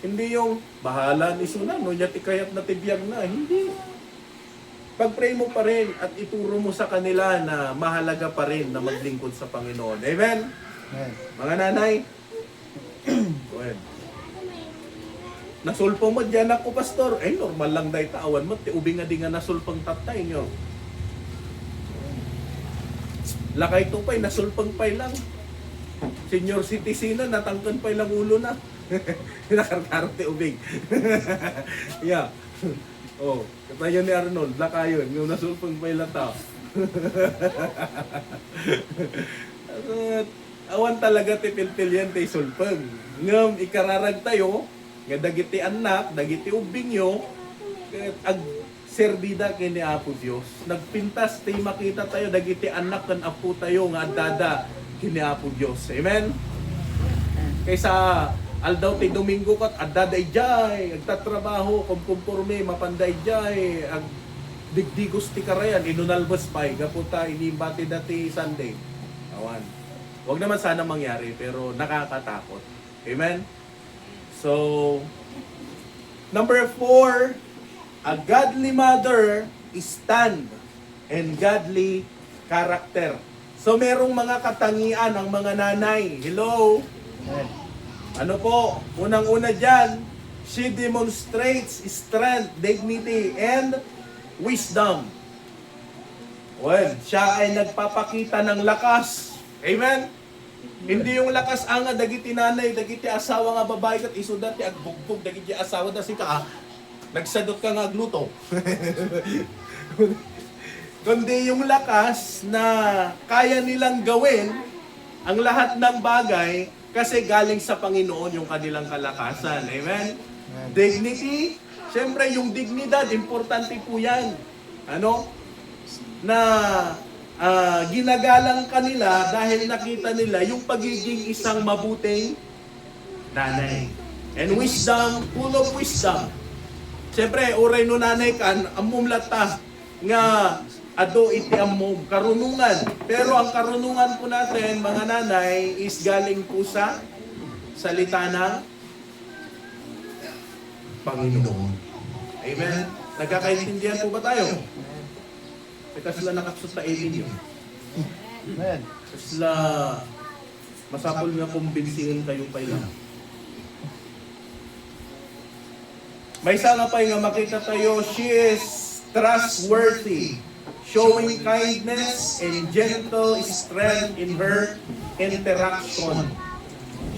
Hindi yung, bahala ni Sunan, no, niya tikayat na tibiyag na. Hindi. Pag-pray mo pa rin at ituro mo sa kanila na mahalaga pa rin na maglingkod sa Panginoon. Amen? Amen. Mga nanay, go ahead. Nasulpo mo dyan ako, pastor. Normal lang dahi tawan mo. Ubing nga di nga nasulpang tatay nyo. Lakay tupay, nasulpang pay lang. Senior citizen na, natangkan pay lang ulo na. Nakarkarte ubing. Yeah. Oh, katayo ni Arnold, lakayon, yung nasulpang pay lang tao. Awan talaga tipil-pil yan tayo sulpang. Ngam, ikararag tayo, nga dagiti anak, dagiti ubing nyo, ag serbida kini Apo Dios. Nagpintas tayo makita tayo, dagiti anak kan apo tayo nga adada kini Apo Dios. Amen? Kaysa aldaw ti Domingo kat adada ijay, agtatrabaho, kumporme, mapanday ijay, ag digdigos ti karayan, inunalbas pa'y, kapunta, inimbati dati Sunday. Awan. Huwag naman sana mangyari, pero nakakatakot. Amen? So, number 4, a godly mother is stand and godly character. So, merong mga katangian ang mga nanay. Hello? Amen. Ano po? Unang-una dyan, she demonstrates strength, dignity, and wisdom. Well, siya ay nagpapakita ng lakas. Amen? Hindi yung lakas nga dagiti nanay, dagiti asawa nga babae kat isudat ti agbugbog dagiti asawa da si ka. Nagsadot ka nga agluto. Kundi yung lakas na kaya nilang gawin ang lahat ng bagay kasi galing sa Panginoon yung kanilang kalakasan. Amen? Dignity, siyempre yung dignidad, importante po yan. Na ginagalang kanila dahil nakita nila yung pagiging isang mabuting nanay. And wisdom, full of wisdom. Siyempre, oray no nanay kan, amumlata nga ado iti amom, karunungan. Pero ang karunungan po natin, mga nanay, is galing po sa salita ng Panginoon. Amen? Nagkakaintindihan po ba tayo? Kasi sila nakapsot sa alien yun. Amen. Sila masapol nga kumbinsihin kayo pa lang. May sana pa nga makita tayo, she is trustworthy, showing kindness and gentle strength in her interaction.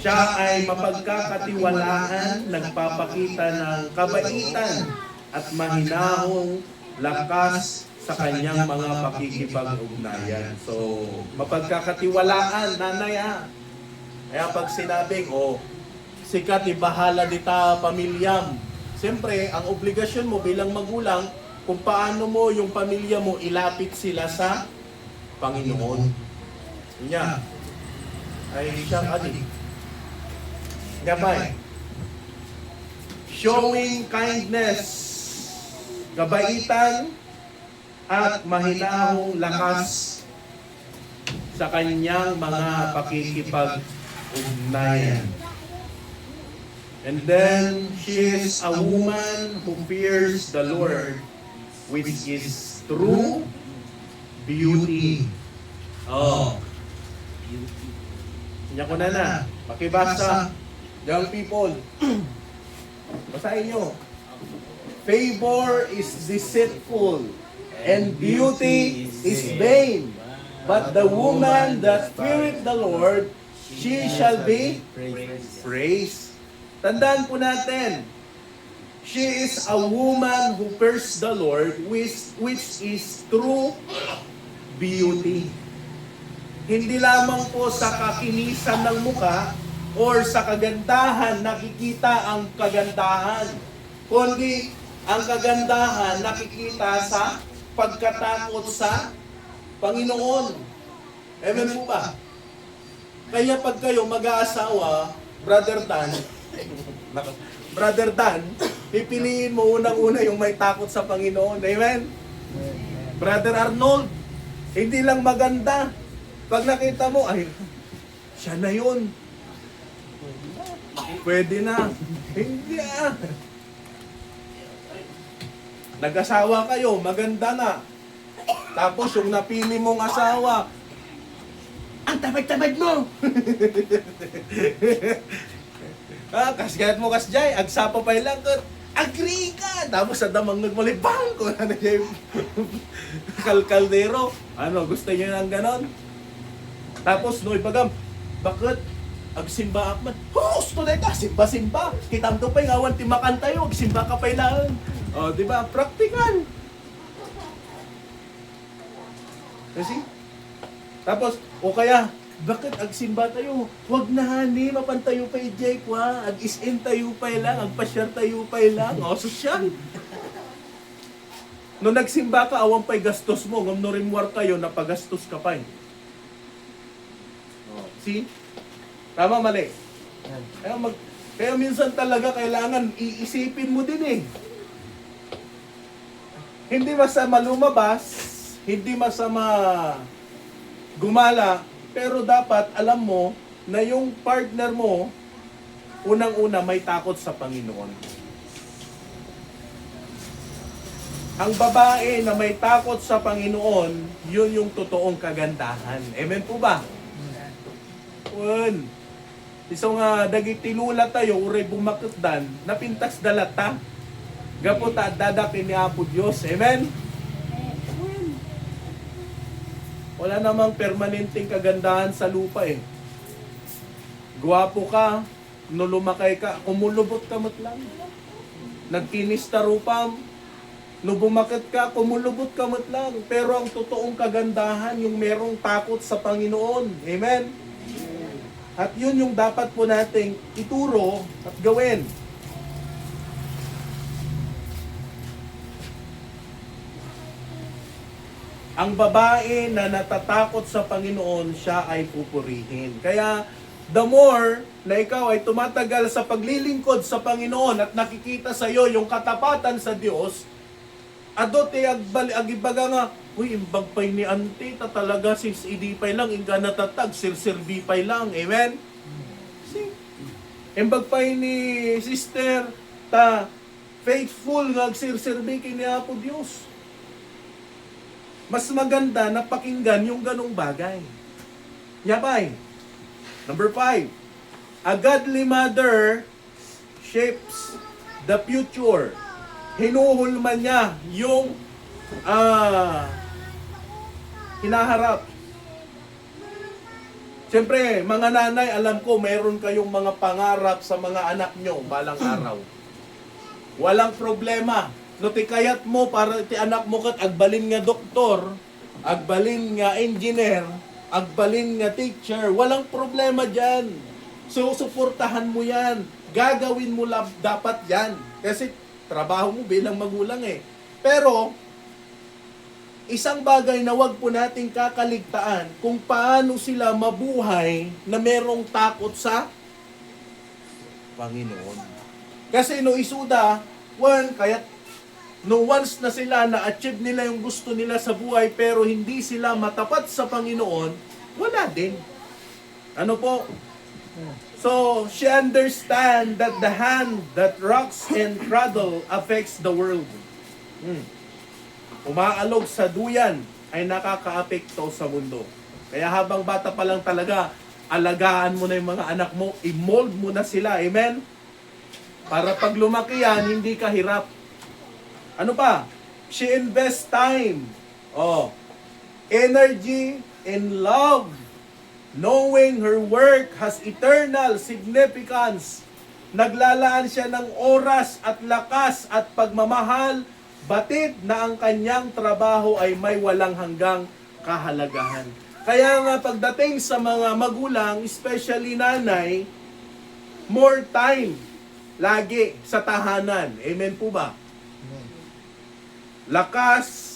Siya ay mapagkakatiwalaan, nagpapakita ng kabaitan at mahinahong lakas sa kanyang mga pakikipag-ugnayan. So, mapagkakatiwalaan, nanay ha. Kaya pag sinabing, sikat ibahala dita pamilyam. Siyempre, ang obligasyon mo bilang magulang, kung paano mo yung pamilya mo ilapit sila sa Panginoon. Kanya, ay siyang adik. Gabay. Showing kindness, kabaitan, at mahinahong lakas sa kanyang mga pakikipag-ugnayan. And then, she is a woman who fears the Lord, which is true beauty. Oh. Tingnan ko na. Pakibasa. Young people. Basahin nyo. Favor is deceitful, and beauty is vain. But the woman that feareth the Lord, she shall be praised. Tandaan po natin, she is a woman who fears the Lord, which is true beauty. Hindi lamang po sa kakinisan ng muka or sa kagandahan nakikita ang kagandahan, kundi ang kagandahan nakikita sa pagkatakot sa Panginoon. Amen po ba? Kaya pag kayo mag-aasawa, Brother Dan, pipiliin mo unang-una yung may takot sa Panginoon. Amen? Brother Arnold, hindi lang maganda. Pag nakita mo, ay, siya na yun. Pwede na. Hindi ah. Nag-asawa kayo, maganda na. Tapos yung napili mong asawa, ang tamad-tamad mo! Kasgayat mo kasjay, agsapa pa lang, agree ka! Tapos sa damang nagmalibang ko na niya yung kaldero. Ano, gusto niyo ng ganon? Tapos, no, ibagam, bakit? Agsimba akman. Gusto na ka, simba-simba. Kitam to pa yung awan timakan tayo, agsimba ka pa ilaan. O, di ba? Practical. Kasi? Tapos, o kaya, bakit agsimba tayo? Huwag na hani, mapantayo pa i-Jake, wa. Ag-is-in tayo pa lang, agpa-share tayo pa lang. O, sosyal. Nung nagsimba ka, awang pa'y gastos mo. Ngam no rimwar kayo, napagastos ka pa. See? Tama, mali. Kaya minsan talaga kailangan iisipin mo din eh. Hindi masama lumabas, hindi masama gumala, pero dapat alam mo na yung partner mo, unang-una may takot sa Panginoon. Ang babae na may takot sa Panginoon, yun yung totoong kagandahan. Amen po ba? Yun. Iso nga dagitilula tayo, uray bumakutdan, napintas dalata. Gaputa dadakin ni Apo Diyos. Amen? Wala namang permanenteng kagandahan sa lupa eh. Guwapo ka, no lumakay ka, kumulubot ka lang. Nagkinis tarupam, no bumakit ka, kumulubot ka lang. Pero ang totoong kagandahan, yung merong takot sa Panginoon. Amen? At yun yung dapat po nating ituro at gawin. Ang babae na natatakot sa Panginoon, siya ay pupurihin. Kaya, the more na ikaw ay tumatagal sa paglilingkod sa Panginoon at nakikita sa iyo yung katapatan sa Diyos, adote agibaga nga, uy, imbagpay ni ante, ta talaga sis idipay lang, inga natatag, sirsirbipay lang. Amen? See? Imbagpay ni sister, ta faithful nga agsirsirbi kay ni Apo Diyos. Mas maganda na pakinggan yung ganong bagay. Yabay. Number 5. A godly mother shapes the future. Hinuhulman niya yung hinaharap. Siyempre, mga nanay, alam ko, meron kayong mga pangarap sa mga anak nyo balang araw. Walang problema. No ti kayat mo para ti anak mo kat agbalin nga doktor, agbalin nga engineer, agbalin nga teacher, walang problema diyan. So suportahan mo 'yan. Gagawin mo dapat 'yan kasi trabaho mo bilang magulang eh. Pero isang bagay na wag po nating kakaligtaan kung paano sila mabuhay na merong takot sa Panginoon. Kasi no isuda, once na sila na-achieve nila yung gusto nila sa buhay pero hindi sila matapat sa Panginoon, wala din. Ano po? So, she understand that the hand that rocks and cradle affects the world. Umaalog sa duyan ay nakakaapekto sa mundo. Kaya habang bata pa lang talaga, alagaan mo na yung mga anak mo, i-mold mo na sila. Amen? Para pag lumaki yan, hindi ka hirap. Ano pa? She invests time, energy, and love. Knowing her work has eternal significance. Naglalaan siya ng oras at lakas at pagmamahal, batid na ang kanyang trabaho ay may walang hanggang kahalagahan. Kaya nga pagdating sa mga magulang, especially nanay, more time lagi sa tahanan. Amen po ba? Lakas.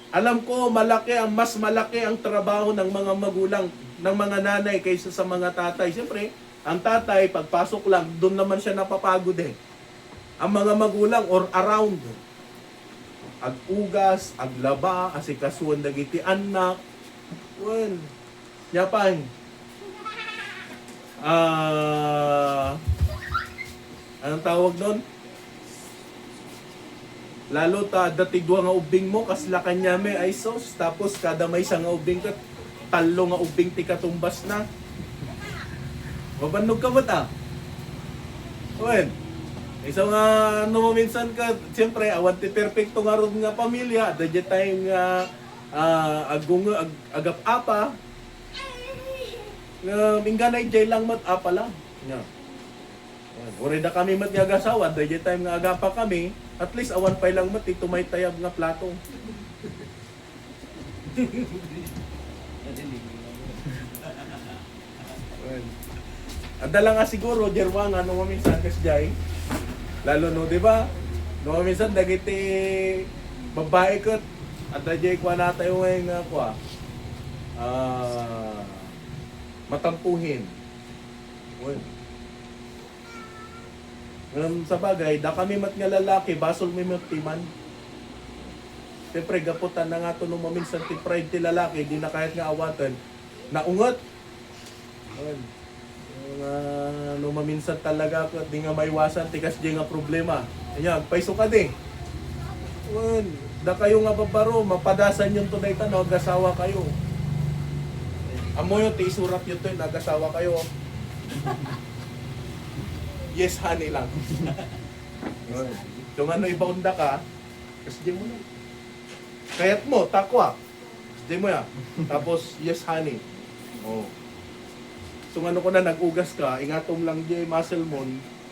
Alam ko mas malaki ang trabaho ng mga magulang, ng mga nanay kaysa sa mga tatay. Siyempre, ang tatay pagpasok lang, doon naman siya napapagod eh. Ang mga magulang or around, ag-ugas, aglaba, asikasuan dagiti anak. Well, yapay. Anong tawag doon? Lalo ta datigwa nga ubing mo kasla kanya may ay sos tapos kada may isa nga ubing ka talo nga ubing ti katumbas na. Mabanog ka ba ta? Well, isa nga no minsan ka siyempre awan ti perfecto nga ron nga pamilya dadya tayong agap apa nga minganay jay lang mat apa lang. Yeah. Ore da kami mat nga agasawa, dadya tayong nga agapa kami, at least awan pay lang mat ito may tayab nga plato. Adala nga siguro jerwa nga no minsan kasjay. Lalo no, di ba? No minsan dagiti babae ket at dajay kwa na tayo nga kwa. Matampuhin. Well, sa bagay, da kami mat nga lalaki, basol may matiman. Siyempre, gaputan na nga ito nung maminsan ti pride ti lalaki, di na kahit nga awatan, naungot. Nung maminsan talaga, di nga maiwasan, tikas di nga problema. Ayan, paiso ka di. Da kayo nga babaro, mapadasan yung tunay ka, nag-asawa kayo. Amo yung ti isurat yun to, nag-asawa kayo. Yes, honey lang. Kung ano ibaunda ka, kasi mo na. Kayat mo, takwa. Kasi mo ya. Tapos, yes, honey. Oh. So ano ko na nag-ugas ka, ingatom lang di muscle mo,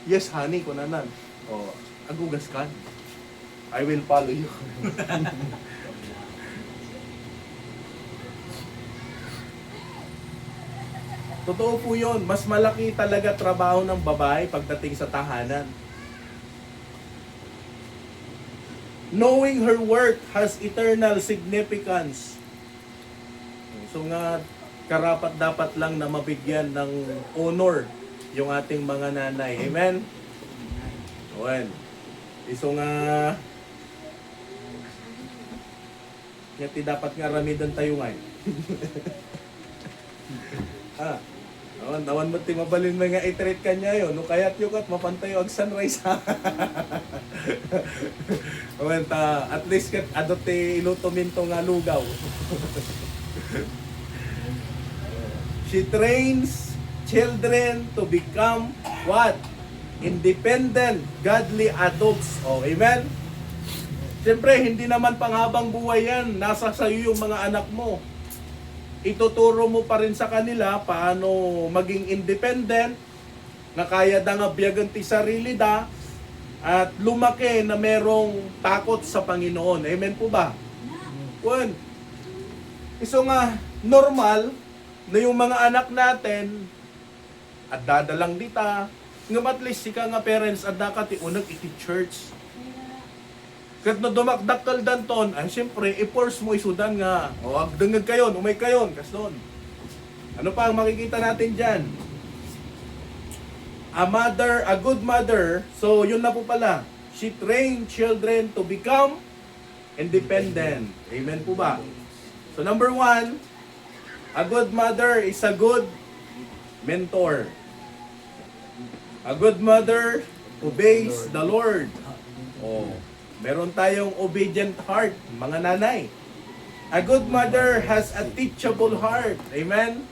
yes, honey ko na nan. Oh, agugas ka. I will follow you. Totoo po yun. Mas malaki talaga trabaho ng babae pagdating sa tahanan. Knowing her work has eternal significance. So nga, karapat dapat lang na mabigyan ng honor yung ating mga nanay. Amen? Well, so nga, yati dapat nga ramidan tayo ngayon. Nawan mo ti mabalin mga i-treat ka niya yun. No kaya't yung kat mapantayo ag sunrise ha. At least kat adote iluto minto nga lugaw. She trains children to become what? Independent, godly adults. Oh, amen? Siyempre, hindi naman panghabang buhay yan. Nasa sayo yung mga anak mo. Ituturo mo pa rin sa kanila paano maging independent, na kaya da nga biyagan ti sarili da, at lumaki na merong takot sa Panginoon. Amen po ba? One. So nga, normal na yung mga anak natin, at dadalang dita, nga at least sika nga parents, at dakat unag iti church. Kat na dumakdakkel danton, ay siyempre, i-force mo isudan nga. O, agdengag kayon, umay kayon, kaston. Ano pa ang makikita natin dyan? A good mother, so yun na po pala. She trained children to become independent. Amen po ba? So number 1, a good mother is a good mentor. A good mother obeys the Lord. Oh, meron tayong obedient heart, mga nanay. A good mother has a teachable heart. Amen?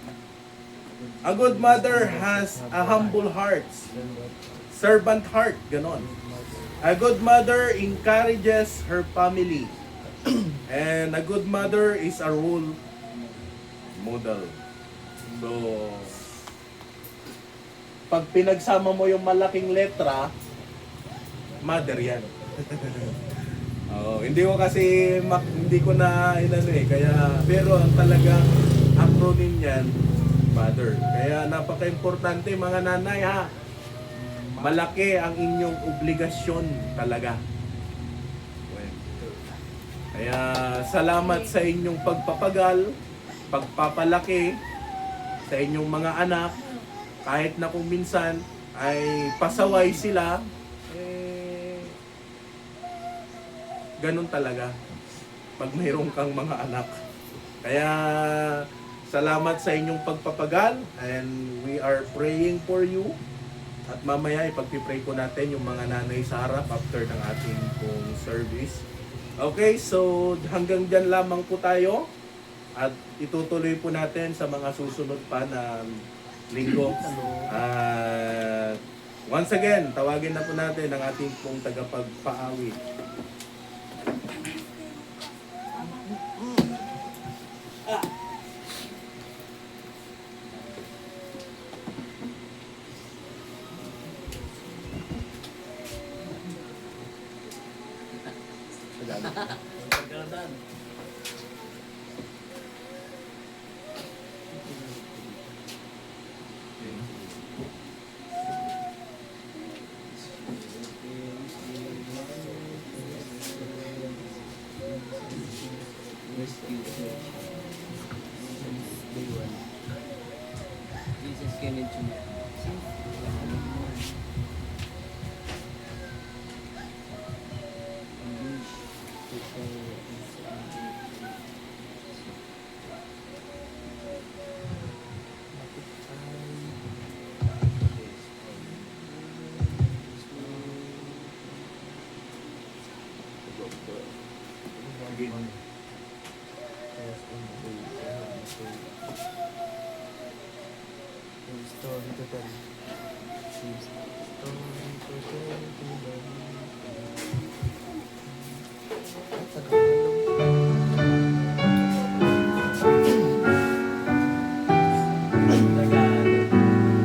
A good mother has a humble heart. Servant heart, ganon. A good mother encourages her family. And a good mother is a role model. So, pag pinagsama mo yung malaking letra, mother yan. Hindi ko kasi hindi ko na inano kaya pero ang talagang acronym niyan mother. Kaya napaka-importante mga nanay ha. Malaki ang inyong obligasyon talaga. Kaya salamat sa inyong pagpapagal, pagpapalaki sa inyong mga anak. Kahit na kung minsan ay pasaway sila, ganun talaga pag mayroon kang mga anak. Kaya salamat sa inyong pagpapagal and we are praying for you. At mamaya ipagpipray ko natin yung mga nanay sa harap after ng ating pong service. Okay, so hanggang dyan lamang po tayo at itutuloy po natin sa mga susunod pa na linggo. Once again, tawagin na po natin ang ating pong tagapagpaawit. Jesus came into me.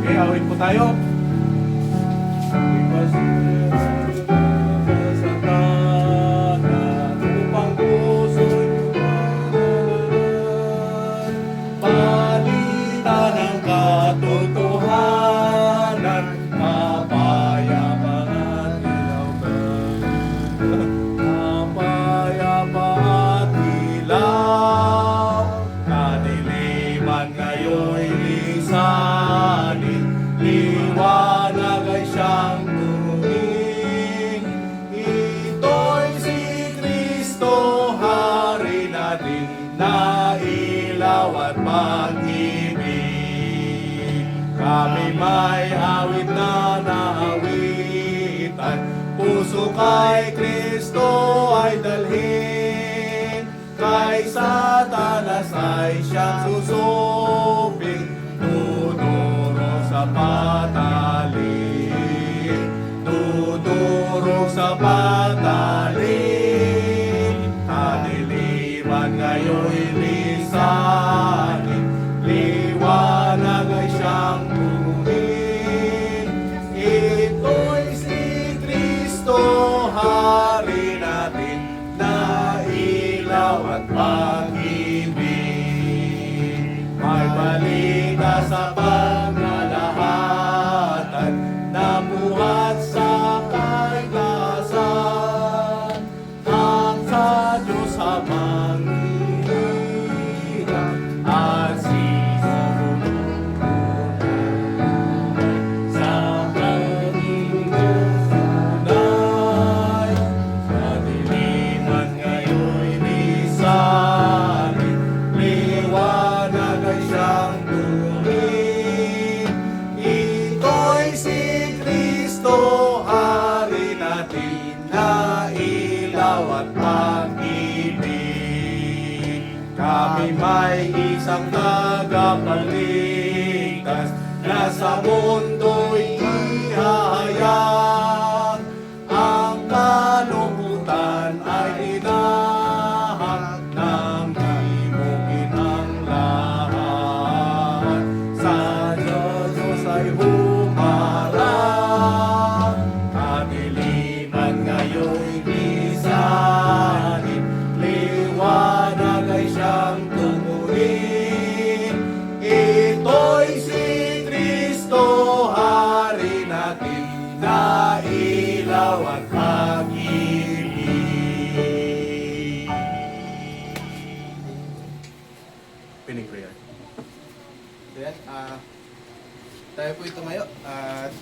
Okay, awit po tayo. Sa tanan upang puso'y palitan ng katotohanan, kapayapaan at ilaw. Kapayapaan at ilaw, kadiliman ngayon'y lisanin, liwanag ay siyang turuin. Ito'y si Kristo, Hari natin, na ilaw at pag-ibig. Kami may awit na naawitan, puso kay Kristo ay dalhin. Kay Satanas ay siyang susuping, tuturo sa patalim, tuturo sa patalim. Kadiliman ngayon'y lisanin, liwanag ay siyang turuin. Ito'y si Kristo, Hari natin, na ilaw at pag-ibig. May balita sa paglalahad, ang tagapagligtas na sa mundo'y ihahayag. Ang kalungkutan ay inahak ng limukin ang lahat. Sa Diyos ay humarap, kadiliman ngayon'y bisahin, liwanag ay siyang tungkulin. Ito'y si Kristo, Hari natin, na ilaw at pag-ibig. Pinigriyan. Then, tayo po tumayo at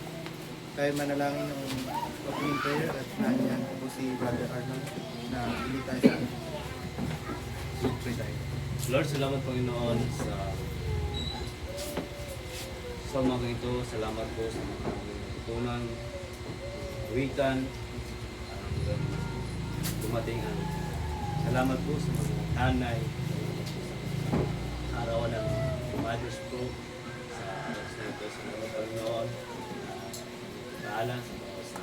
tayo manalangin ng opening prayer at nandiyan po si Brother Arnold na hindi tayo sa pray tayo. Lord, salamat Panginoon sa umaga ito. Salamat po sa mga natutunan, awitan, hanggang dumating ang salamat po sa mga nanay, sa araw ng Mother's Pro, sa oras na ito. Salamat Panginoon, Taala, sa bawat sa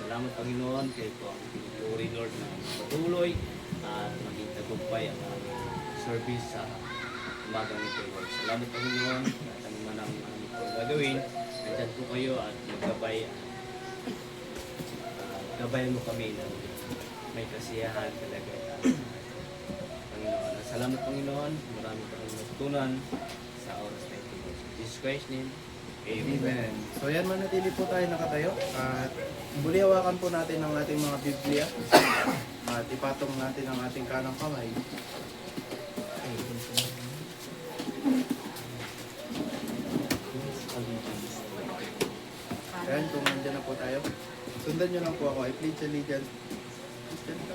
salamat Panginoon, kayo po ang pinupuri Lord na patuloy at maging tagumpay ang aming service sa umagang ito Lord. Salamat Panginoon, at ang manang aming po gagawin, nandyan po kayo at maggabay. Gabayan mo kami ng may kasiyahan talaga. Panginoon. Salamat Panginoon. Marami pa rin natutunan sa oras na ito. In Jesus Christ's name. Amen. Amen. So yan, manatili po tayo nakatayo at muli hawakan po natin ang ating mga Biblia at ipatong natin ang ating kanang kamay. Ayan, kung nandiyan na po tayo, sundan nyo lang po ako. I pledge allegiance. Christian ka?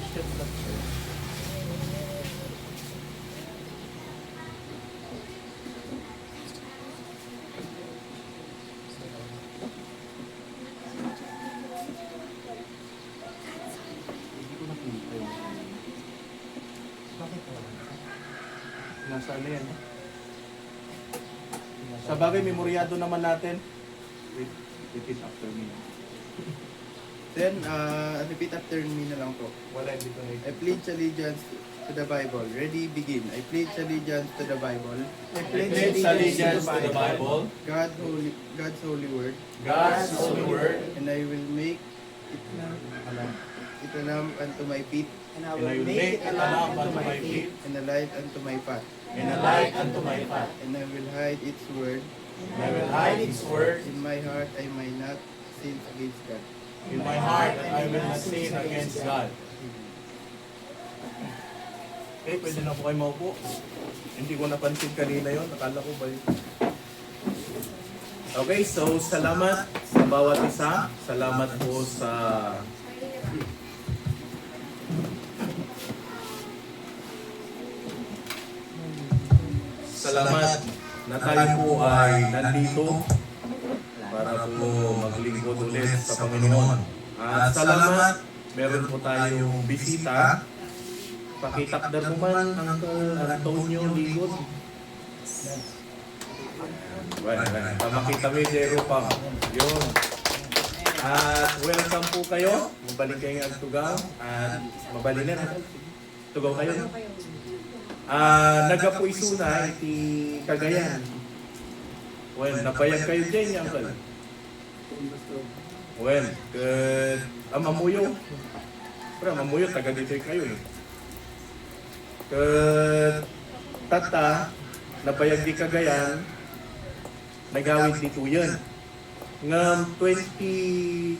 Christian ka? Hindi ko nakita yun. Bakit wala? Nasa ano yan? Sa bagay, memoryado naman natin. Repeat after me. Then, repeat after me na lang po. Wala, hindi ko I pledge allegiance to the Bible. Ready, begin. I pledge allegiance to the Bible. I pledge allegiance to the Bible, God's holy word. God's holy word, And I will make it a lamp unto my feet And I and I will will make make it a a lamp lamp unto my feet, and a light unto my path. and a light unto my path. And I will hide its word And I will hide its word in my heart. I may not sin against God. in my heart, that I will not sin against God. Okay, pwede na po kayo maupo. Hindi ko napansin kanina yon. Nakala ko ba yun? Okay, so salamat sa bawat isa. Salamat po sa salamat na tayo po ay nandito para po maglingkod ulit sa Panginoon. At salamat, meron po tayong bisita. Pakitakdan mo man Uncle Antonio Ligod. Makita mo yung Jero Pam. Yun. At welcome po kayo. Mabalik kayo ng Tugaw. At mabalik na. Tugaw kayo. Nagapoy suna iti Cagayan. Well, napayag kayo dyan, Uncle. Well, mamuyo. Pero mamuyo, taga dito kayo eh. Tata, napayag di Cagayan, nagawid dito yan. Ngam 2024,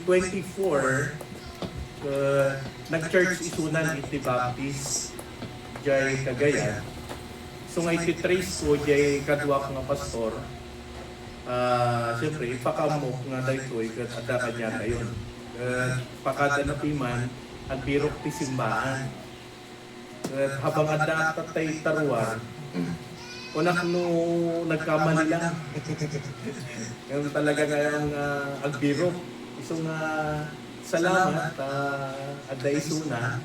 nag-church isunan iti Baptist jay Cagayan. So nga iti trace ko jay kadwak nga pastor. Siyempre, ipakamok nga dahito at ada kanya tayo. Pakada na piman, at birok ti simbaan. Habang ada at tay taruan, unak no nagkamali lang. Ngayon talaga ngayong agbirok. Iso nga salamat, ada isuna,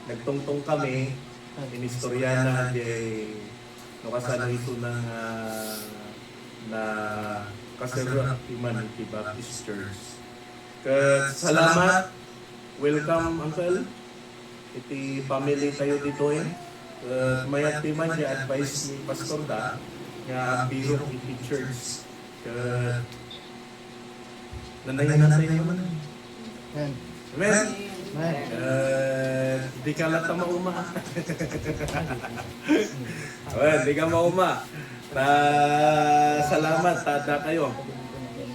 nagtungtong kami, Inistoryana di nakasan ito ng na kaserang Humanity Baptist Church. Salamat. Welcome, Uncle. Iti family tayo dito eh. Mayat timan niya advice ni Pastor Da nga biro iti church. Nanay naman. Amen. Amen. Amen. Di ka lang mauma. Well, di ka mauma. Salamat, tada kayo.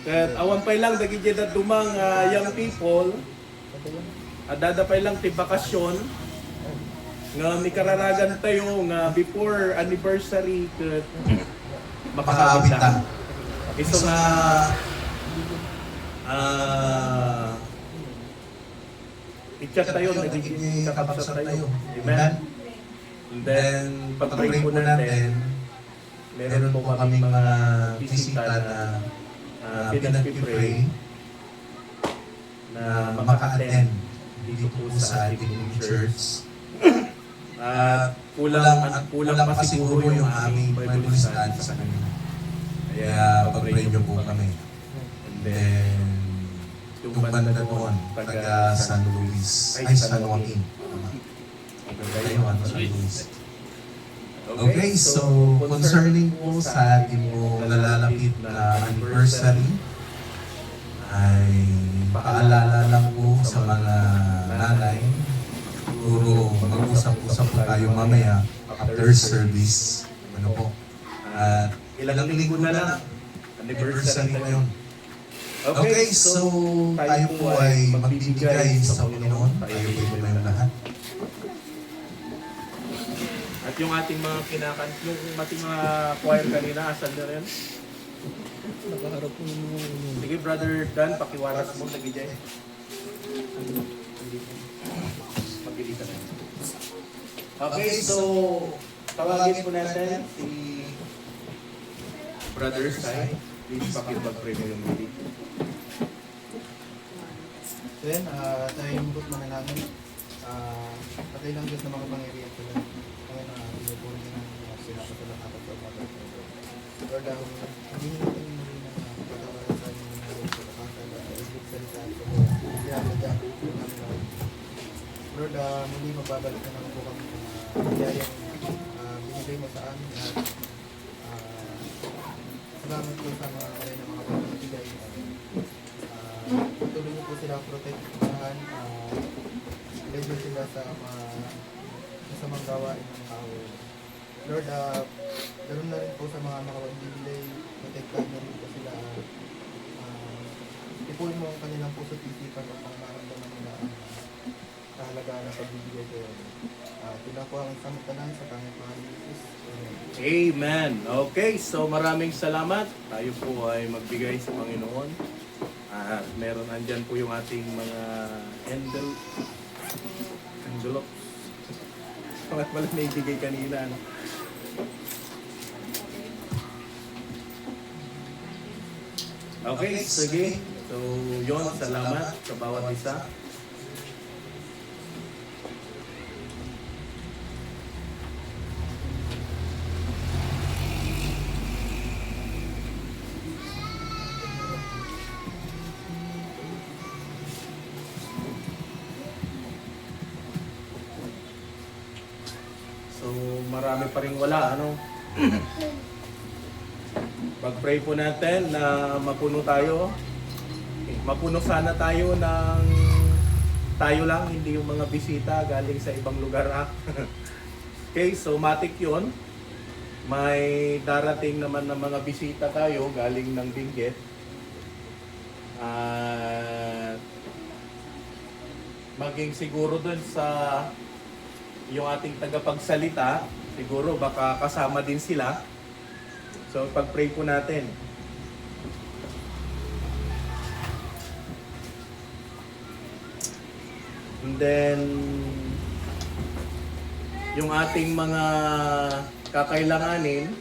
Kat awan pa lang dagi jeda dumang young people. Adada pa lang ti bakasyon. Nga may kararagan tayo nga before anniversary kat makaabit na. Iso nga i-chat tayo, nagiging kakabsat tayo. Amen? And then, pag-pray po natin, meron po kami mga bisita na pinag-pray na maka-attend dito po sa ating church. At kulang pa siguro yung aming Bible study sa kanila. Kaya pag-pray niyo po kami. And then, yung banda doon, taga San Luis, ay San Joaquin. San Luis. Okay, so concerning po sa ating po nalalapit na anniversary, ay paalala lang po sa mga nanay, siguro mag-usap-usap po tayo mamaya after service. Ano po? At ilang linggo na lang, anniversary na yun. Okay, so tayo po ay magbibigay sa Panginoon. Tayo po ay lahat. At yung ating mga yung ating mga choir kanina, asan na rin? Nakaharap po yung... Sige, Brother Dan, pakiwaras mo, nagijay. Magilitan na. Okay, so tawagin po natin si Brother Sai. Please pakipag-pray mo yung meeting. Then, tayo imbot manalangin. Patay lang Diyos na mga pangyarihan sila. Kaya na pinupuri na sila sa lang apat sa mga Lord, hindi natin muli na patawaran sa inyo ng mga sa lakasal at ibig salita at kaya sadya namin Lord, muli magbabalik na naman po kami ng biyayang binigay mo sa amin at salamat po sa mga kaya ng mga pagbibigay. Patuloy niyo po sila protektahan, level sila sa mga masamang gawain ng tao. Lord, ganoon na rin po sa mga makapagbibigay, protektahan niyo rin po sila. Ipuin mo ang kanilang puso at isipan upang maramdaman nila ang kahalagaan ng pagbibigay ko. Ito po ang samitanan sa kanyang pangalan ni Jesus. Amen. Okay, so maraming salamat. Tayo po ay magbigay sa Panginoon. At meron andyan po yung ating mga envelopes. Pangat pala na ibigay kanina. No? Okay, sige. So, yun, salamat sa bawat isa. So, marami pa rin wala, ano? Pag-pray po natin na mapuno tayo. Mapuno sana tayo ng tayo lang, hindi yung mga bisita galing sa ibang lugar. Okay, so matik yun. May darating naman ng mga bisita tayo galing ng Benguet. At maging siguro dun sa yung ating tagapagsalita, siguro baka kasama din sila. So pag-pray po natin. And then yung ating mga kakailanganin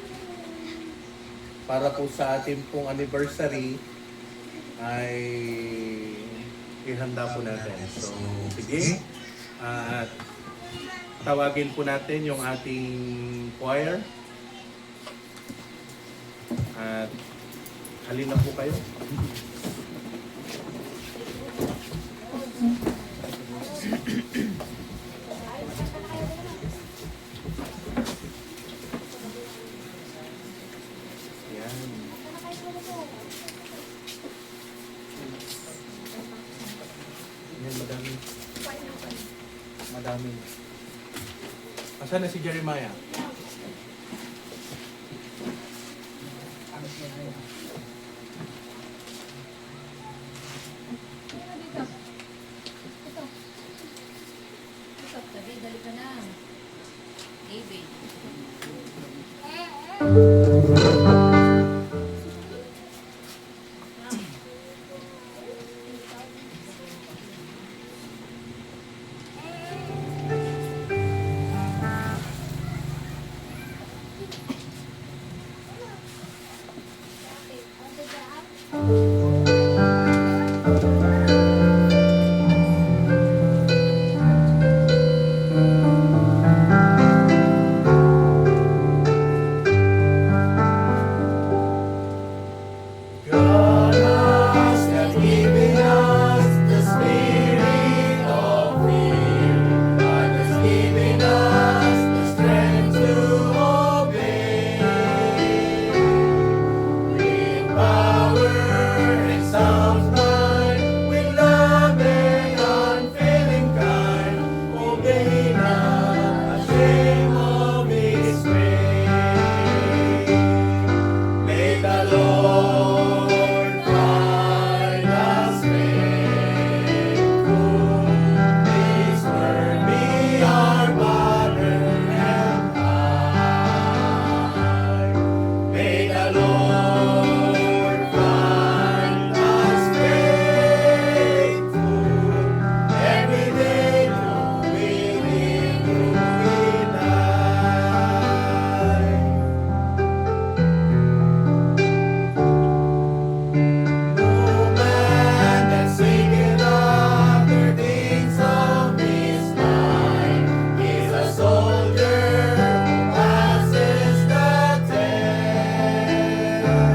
para po sa ating pong anniversary ay ihanda po natin. So sige. At tawagin po natin yung ating choir. At halina po kayo. Yan. Yan, madami. Madami. Asan na si Jeremiah? David, dali ka na. David. God has given us the spirit of fear. God has given us the strength to obey. With power and sound mind, with love and unfailing kind, obey not ashamed of His way. May the Lord find us faithful. His word be our banner and high. May the Lord find us faithful. Every day knowing Him through we die. No man that seeketh after things of this life is a soldier who passes the test.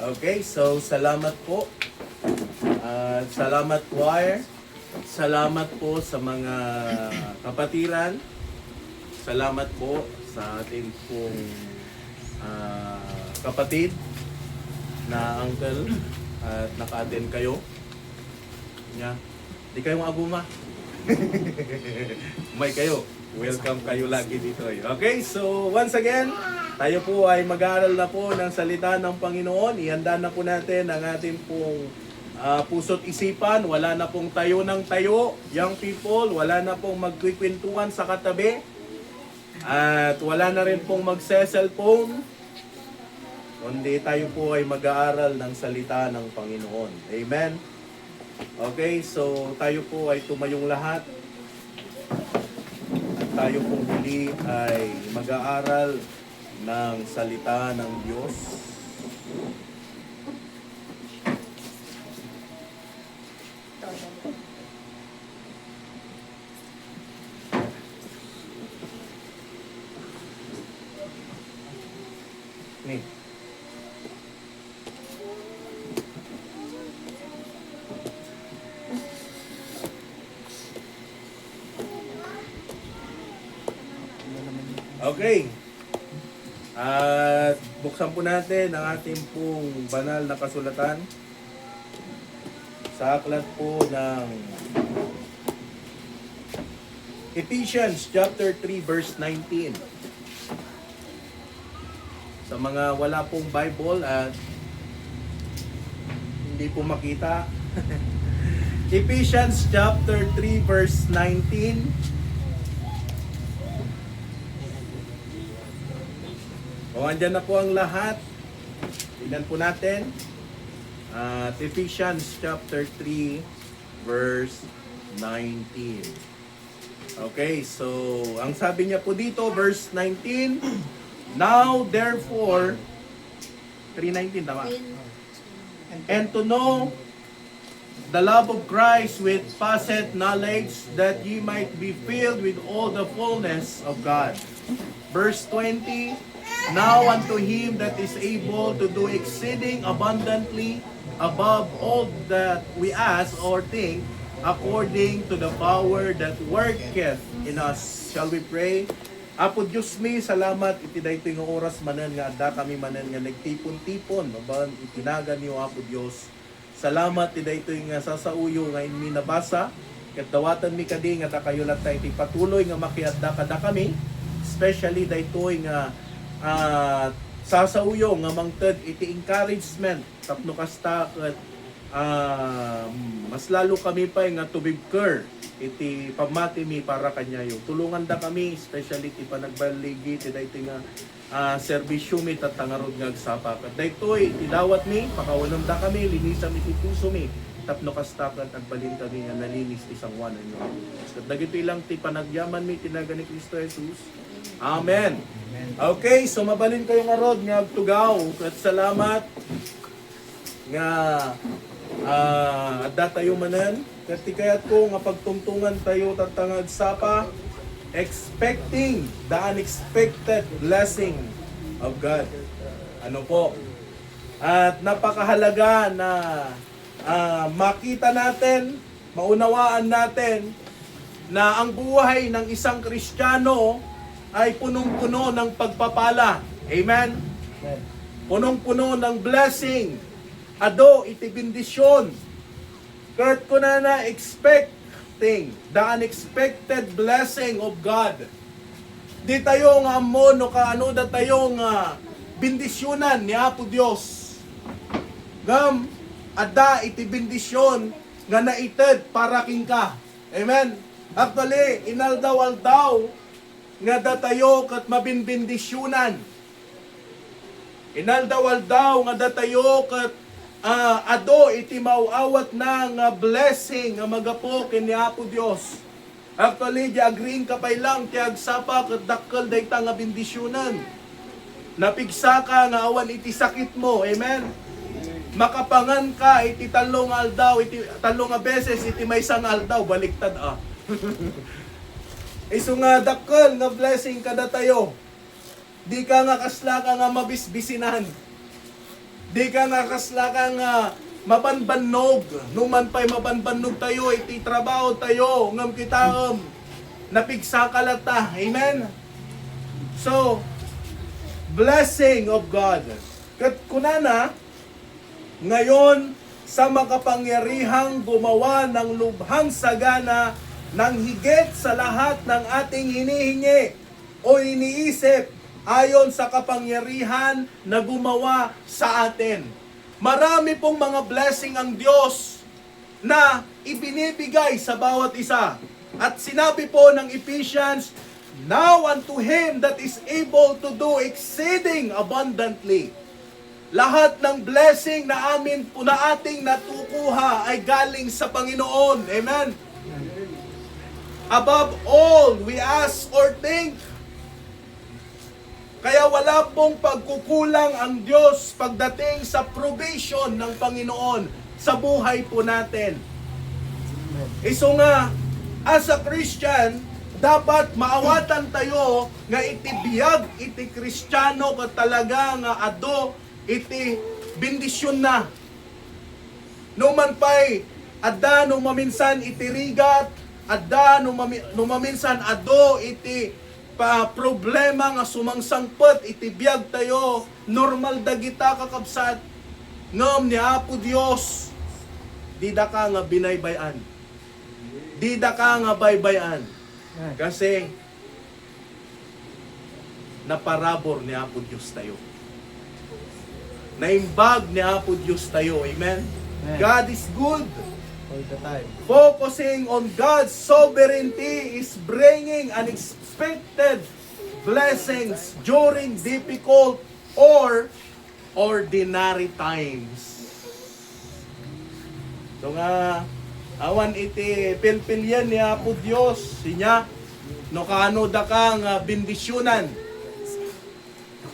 Okay, so salamat po. Salamat choir. Salamat po sa mga kapatiran. Salamat po sa ating pong kapatid na uncle at naka-attend kayo. Yeah. Di kayong aguma. May kayo. Welcome kayo lagi dito. Okay, so once again, tayo po ay mag-aaral na po ng salita ng Panginoon. Ihanda na po natin ang ating pong puso't isipan. Wala na pong tayo ng tayo, young people. Wala na pong magkikwentuhan sa katabi. At wala na rin pong magse-cellphone. Kundi tayo po ay mag-aaral ng salita ng Panginoon. Amen? Okay, so tayo po ay tumayong lahat. At tayo po muli ay mag-aaral ng salita ng Diyos. Nih. Okay. At buksan po natin ang ating pong banal na kasulatan sa aklat po ng Ephesians chapter 3 verse 19. Sa mga wala pong Bible at hindi po makita, Ephesians chapter 3 verse 19. O, andyan na po ang lahat. Tignan po natin. Ephesians chapter 3 verse 19. Okay, so ang sabi niya po dito, verse 19, now therefore, 3:19 tama? And to know the love of Christ with passeth knowledge, that ye might be filled with all the fullness of God. Verse 20, now unto him that is able to do exceeding abundantly above all that we ask or think, according to the power that worketh in us. Shall we pray? Apo Diyos mi, salamat iti daytoy nga oras manen nga adda kami manen nga nagtipon-tipon maban itinagan niyo Apo Dios. Salamat iti daytoy nga sasauyo nga inmi nabasa ket dawatan mi kadi nga kayo latay iti patuloy nga makiadda kada kami, especially daytoy nga sasauyo nga mangted iti encouragement tapno kasta ket mas lalo kami pa nga tubigker iti pamati mi para kanyayo. Tulungan da kami, especially iti panagbaligi iti daytoy nga serbisyo mi tatangarod nga agsapa. Ket daytoy idawat mi, pakawanom da kami, linisan mi iti puso mi. Tapno kasta ket agbalin kami nga nalinis ti sangwan inyo. Ket dagitoy lang ti panagyaman mi tinaga ni Kristo Jesus. Amen. Okay, so mabalin kayo nga rod nga agtugaw ket salamat nga adda tayo manan ket kayat ko nga pagtungtungan tayo tatangad sapa expecting the unexpected blessing of God. Ano po? At napakahalaga na makita natin, maunawaan natin na ang buhay ng isang Kristiyano ay punong-puno ng pagpapala. Amen? Punong-puno ng blessing. Ado, iti bendisyon. Kurt ko na expecting the unexpected blessing of God. Di tayo nga mo, no kaano da tayo nga bendisyonan ni Apo Dios. Gam, ada iti bendisyon nga naited para king ka. Amen? Actually, inaldaw-aldaw nga da tayo kat mabinbendisyonan. Inaldaw-aldaw nga da tayo kat ado iti mauawat na nga blessing nga magapo kini Apo Dios. Actually, di agreeing ka pay lang ti agsapa ket dakkel dayta nga bendisyonan. Napigsa ka nga awan iti sakit mo. Amen. Makapangan ka iti talong aldaw, iti talong nga beses iti maysang aldaw baliktad Isu nga dakkel nga blessing kada tayo. Di ka nga kasla ka nga mabisbisinan. Di ka nakasla ka nga mabanbanog. Numan pa'y mabanbanog tayo, iti trabaho tayo, ngam kita napigsa kalata. Amen? So, blessing of God. Kat kunana, ngayon, sa makapangyarihang gumawa ng lubhang sagana ng higit sa lahat ng ating hinihingi o iniisip ayon sa kapangyarihan na gumawa sa atin. Marami pong mga blessing ang Diyos na ibinibigay sa bawat isa. At sinabi po ng Ephesians, now unto Him that is able to do exceeding abundantly. Lahat ng blessing na ating natukuha ay galing sa Panginoon. Amen? Above all, we ask or think. Kaya wala pong pagkukulang ang Diyos pagdating sa provision ng Panginoon sa buhay po natin. So nga, as a Christian, dapat maawatan tayo nga itibiyag iti Kristiyano ka talaga nga ado iti bendisyon na. No man pa'y adda no maminsan iti rigat, adda no maminsan ado iti pa problema nga sumangsangpet iti biyag tayo, normal dagita kakabsat ngam ni Apo Dios, di da ka nga binaybayan. Di da ka nga baybayan. Kasi naparabor ni Apo Dios tayo. Naimbag ni Apo Diyos tayo. Amen? God is good. All the time. Focusing on God's sovereignty is bringing unexpected blessings during difficult or ordinary times. So nga, awan iti pilpilyan ni Apo Diyos. Sinya, no kaano da ka nga bendisyonan.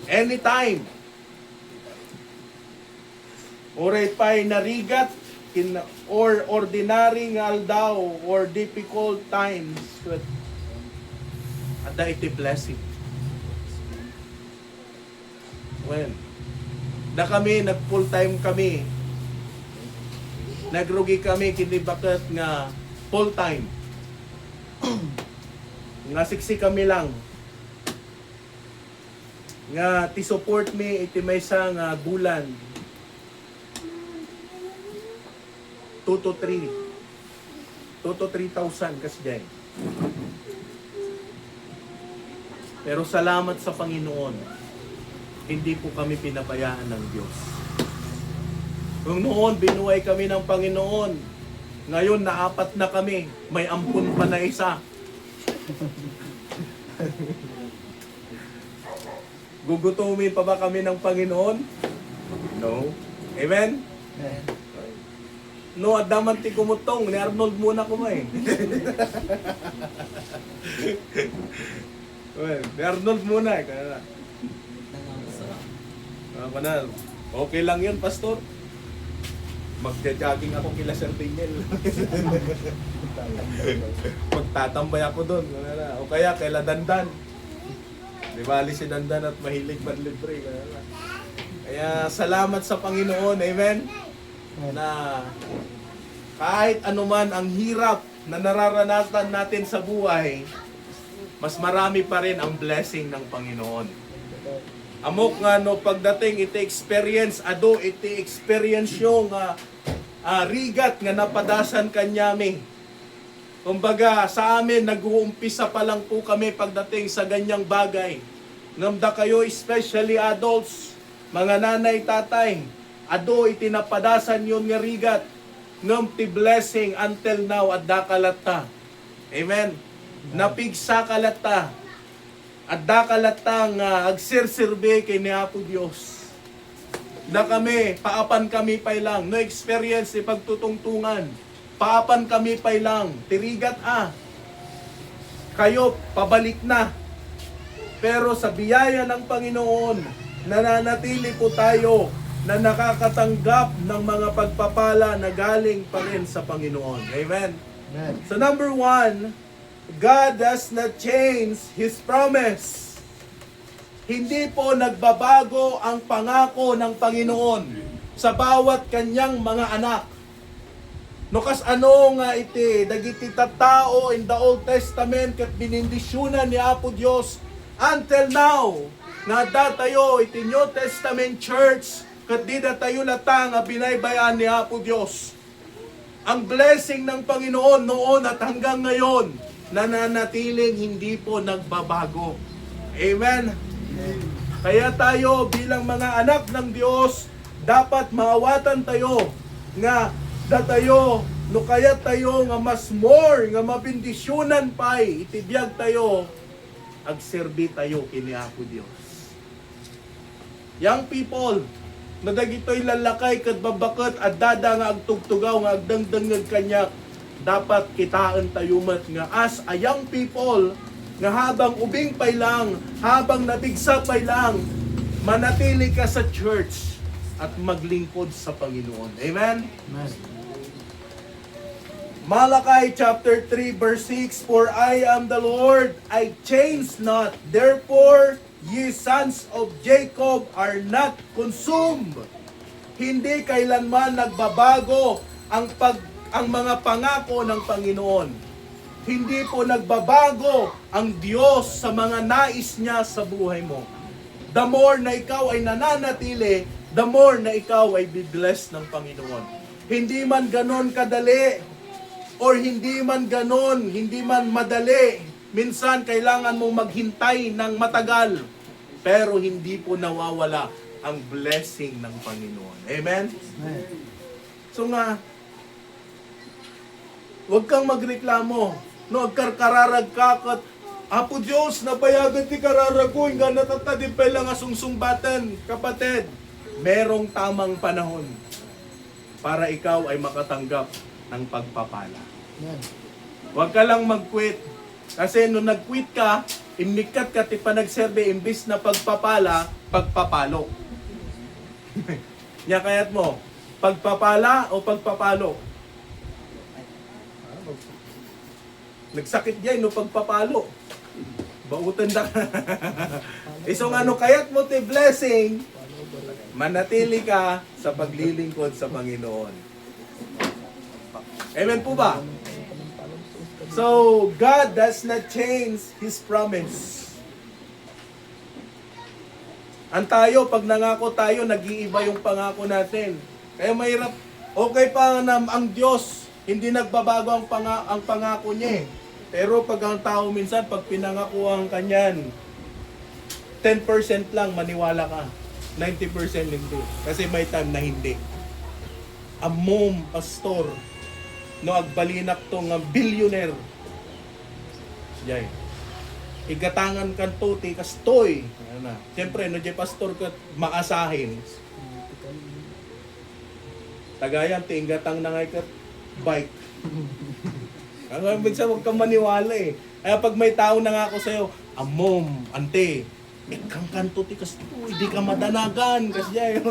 Anytime. Oray pa'y narigat or ordinary nga aldaw or difficult times. At iti blessing. Well, na kami, nag full time kami. Nagrugi kami, kini bakit nga full time. Nga siksi kami lang. Nga ti support me iti maysa nga bulan. 2 to 3,000 kasi dyan. Pero salamat sa Panginoon, hindi po kami pinabayaan ng Diyos. Kung noon, binuhay kami ng Panginoon, ngayon, naapat na kami, may ampun pa na isa. Gugutumin pa ba kami ng Panginoon? No. Amen? No, adaman ti kumutong, ni Arnold muna ko ba eh. Well, ni Arnold muna eh. Kaya na. Okay lang yun, Pastor. Magja-jogging ako kila Sir Daniel. Magtatambay ako doon. O kaya kaila Dandan. Di bali si Dandan at mahilig manlibre. Kaya salamat sa Panginoon. Amen? Na kahit anuman ang hirap na nararanasan natin sa buhay, mas marami pa rin ang blessing ng Panginoon. Amok nga no, pagdating iti experience, ado iti experience yung rigat nga napadasan kanyami. Kumbaga, sa amin, nag-uumpisa pa lang po kami pagdating sa ganyang bagay. Ngamda kayo, especially adults, mga nanay, tatay, ado itinapadasan yun nga rigat ngam ti blessing until now at dakalata. Amen. Napigsa kalata at dakalata nga agsirsirbe kay ni Apo Dios. Na kami, paapan kami pay lang. No experience ni pagtutungtungan. Paapan kami pay lang. Tirigat kayo, pabalik na. Pero sa biyaya ng Panginoon, nananatili po tayo na nakakatanggap ng mga pagpapala na galing pa rin sa Panginoon. Amen? Amen. So number 1, God does not change His promise. Hindi po nagbabago ang pangako ng Panginoon sa bawat kanyang mga anak. No kas ano nga iti dagiti tattao in the Old Testament ket binindisyunan ni Apo Dios until now nga datayo iti New Testament Church ket di datayo lata nga binaybayan ni Apo Dios. Ang blessing ng Panginoon noon at hanggang ngayon nananatiling hindi po nagbabago. Amen. Kaya tayo bilang mga anak ng Diyos dapat maawatan tayo nga datayo no kaya tayo nga mas more nga mabindisyonan pay itibiyag tayo agserbi tayo kini Apo Dios. Young people, na dagitoy lalakay ket babaket at dada nga agtugtugaw nga agdangdangag kanyak dapat kitaan tayo met nga as a young people nga habang ubing pay lang, habang nabigsa pay lang, manatili ka sa church at maglingkod sa Panginoon. Amen? Malachi chapter 3 verse 6, For I am the Lord, I change not. Therefore, ye sons of Jacob are not consumed. Hindi kailanman nagbabago ang mga pangako ng Panginoon. Hindi po nagbabago ang Diyos sa mga nais niya sa buhay mo. The more na ikaw ay nananatili, the more na ikaw ay be-blessed ng Panginoon. Hindi man ganon kadali, or hindi man ganon, hindi man madali. Minsan kailangan mong maghintay ng matagal. Pero hindi po nawawala ang blessing ng Panginoon. Amen? So nga, huwag kang magreklamo. No, agkarkararag ka kat, Apo Diyos, napayagan ti kararagoy nga natatadipay lang asungsungbatan. Kapatid, merong tamang panahon para ikaw ay makatanggap ng pagpapala. Huwag ka lang mag-quit. Kasi nung nag-quit ka, imikat ka ti panagserbe, imbis na pagpapala, pagpapalo. Nya kayat mo, pagpapala o pagpapalo? Nagsakit diyan no pagpapalo. Bautan da. Isong ano kayat mo ti blessing, manatili ka sa paglilingkod sa Panginoon. Amen po ba? So, God does not change His promise. Ang tayo, pag nangako tayo, nag-iiba yung pangako natin. Kaya mahirap, okay pa na ang Diyos, hindi nagbabago ang pangako niya eh. Pero pag ang tao minsan, pag pinangako ang kanyan, 10% lang maniwala ka. 90% hindi. Kasi may time na hindi. Amom, pastor, no agbalinak tong billionaire. Jay. Igatangan kan to ti kastoy. Ano na. Siyempre no jay pastor kat makasahin. Tagayan ti ingatang na ngay kat bike. Ang bigsa wag kang maniwala eh. Kaya pag may tao nangako sa iyo, amom, ante, ikang kanto ti kastoy, di ka madanagan kasi jay.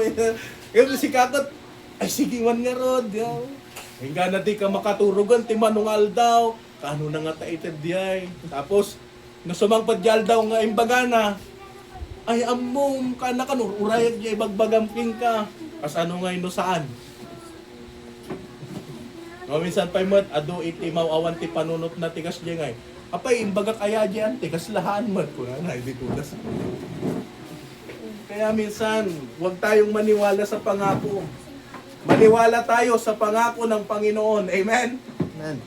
Yung si kakot, ay sige man nga rod, yaw. Hingga na di ka makaturugan, ti manungal daw. Kaano na nga taited diyay. Tapos, nasumang padyal daw nga imbagana. Ay amom, ka na kanur, urayag diyay bagbagamping ka. As ano nga ino saan? No, minsan pa mat, ado iti mawawan ti panunot na tikas diyay ngay. Apay, imbaga kaya diyan, tikas lahaan mat. Kuna na, hindi tulas. Kaya minsan, huwag tayong maniwala sa pangako. Maniwala tayo sa pangako ng Panginoon. Amen? Amen.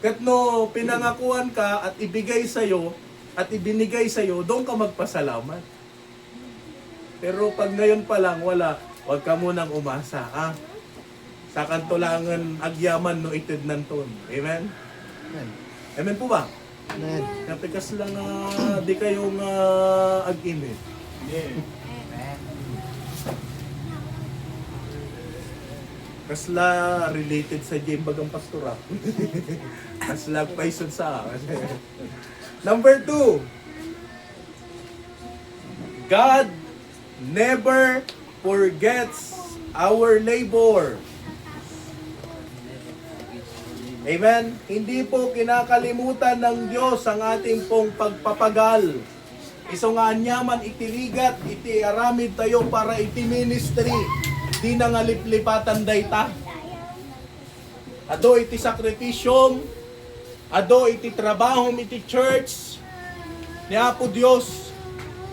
Kat no, pinangakuan ka at ibigay sa'yo at ibinigay sa'yo, doon ka magpasalamat. Pero pag ngayon pa lang, wala, huwag ka munang umasa. Sa kantulangan agyaman no ited nanton. Amen? Amen. Amen po ba? Amen. Napikas lang di kayong ag-init. Kasla related sa Jembagang Pastora. Kasla paison sa. Number 2. God never forgets our labor. Amen? Hindi po kinakalimutan ng Diyos ang ating pong pagpapagal. Iso nga anyaman itiligat, iti aramid tayo para iti ministry. Di na nga liplipatan dayta. Ado iti sakripisyom, ado iti trabahom iti church, ni Apo Diyos.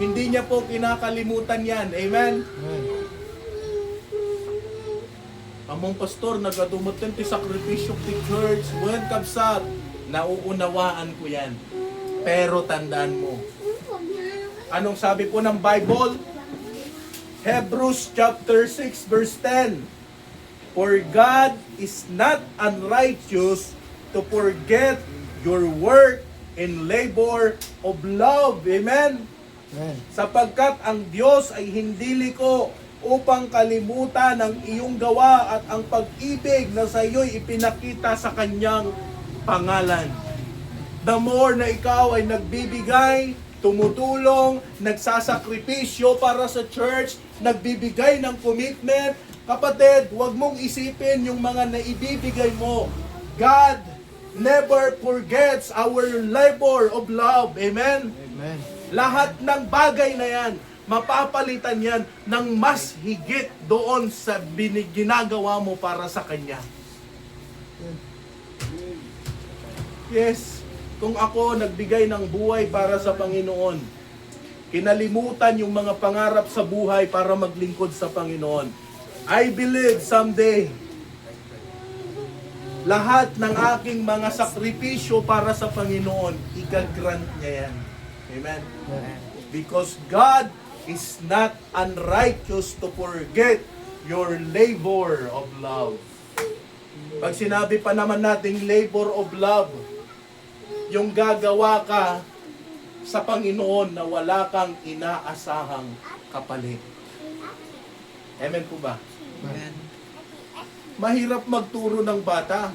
Hindi niya po kinakalimutan yan. Amen? Among pastor, nagadumutin ti sakripisyo ti church. Buwan kabsat, nauunawaan ko yan. Pero tandaan mo, anong sabi po ng Bible? Hebrews chapter 6 verse 10. For God is not unrighteous to forget your work and labor of love. Amen? Amen. Sapagkat ang Diyos ay hindi liko upang kalimutan ang iyong gawa at ang pag-ibig na sa iyo'y ipinakita sa kanyang pangalan. The more na ikaw ay nagbibigay, tumutulong, nagsasakripisyo para sa church, nagbibigay ng commitment, kapatid, huwag mong isipin yung mga naibibigay mo. God never forgets our labor of love. Amen? Amen. Lahat ng bagay na yan, mapapalitan yan ng mas higit doon sa ginagawa mo para sa Kanya. Yes, kung ako nagbigay ng buhay para sa Panginoon, kinalimutan yung mga pangarap sa buhay para maglingkod sa Panginoon, I believe someday, lahat ng aking mga sakripisyo para sa Panginoon, ika-grant niya yan. Amen? Because God is not unrighteous to forget your labor of love. Pag sinabi pa naman nating labor of love, yung gagawa ka sa Panginoon na wala kang inaasahang kapalit. Amen po ba? Amen. Mahirap magturo ng bata.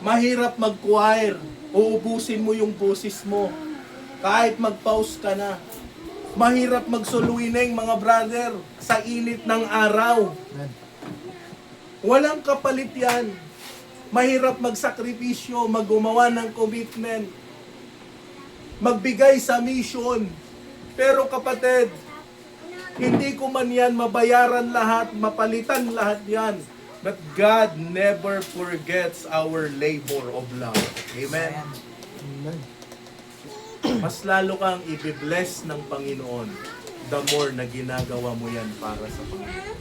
Mahirap mag-choir. Uubusin mo yung boses mo. Kahit mag-pause ka na. Mahirap magsuluining, mga brother, sa init ng araw. Amen. Walang kapalit yan. Mahirap magsakripisyo, maggumawa ng commitment, magbigay sa mission. Pero kapatid, hindi ko man yan mabayaran lahat, mapalitan lahat yan. But God never forgets our labor of love. Amen? Amen. Mas lalo kang i-bless ng Panginoon the more na ginagawa mo yan para sa Panginoon.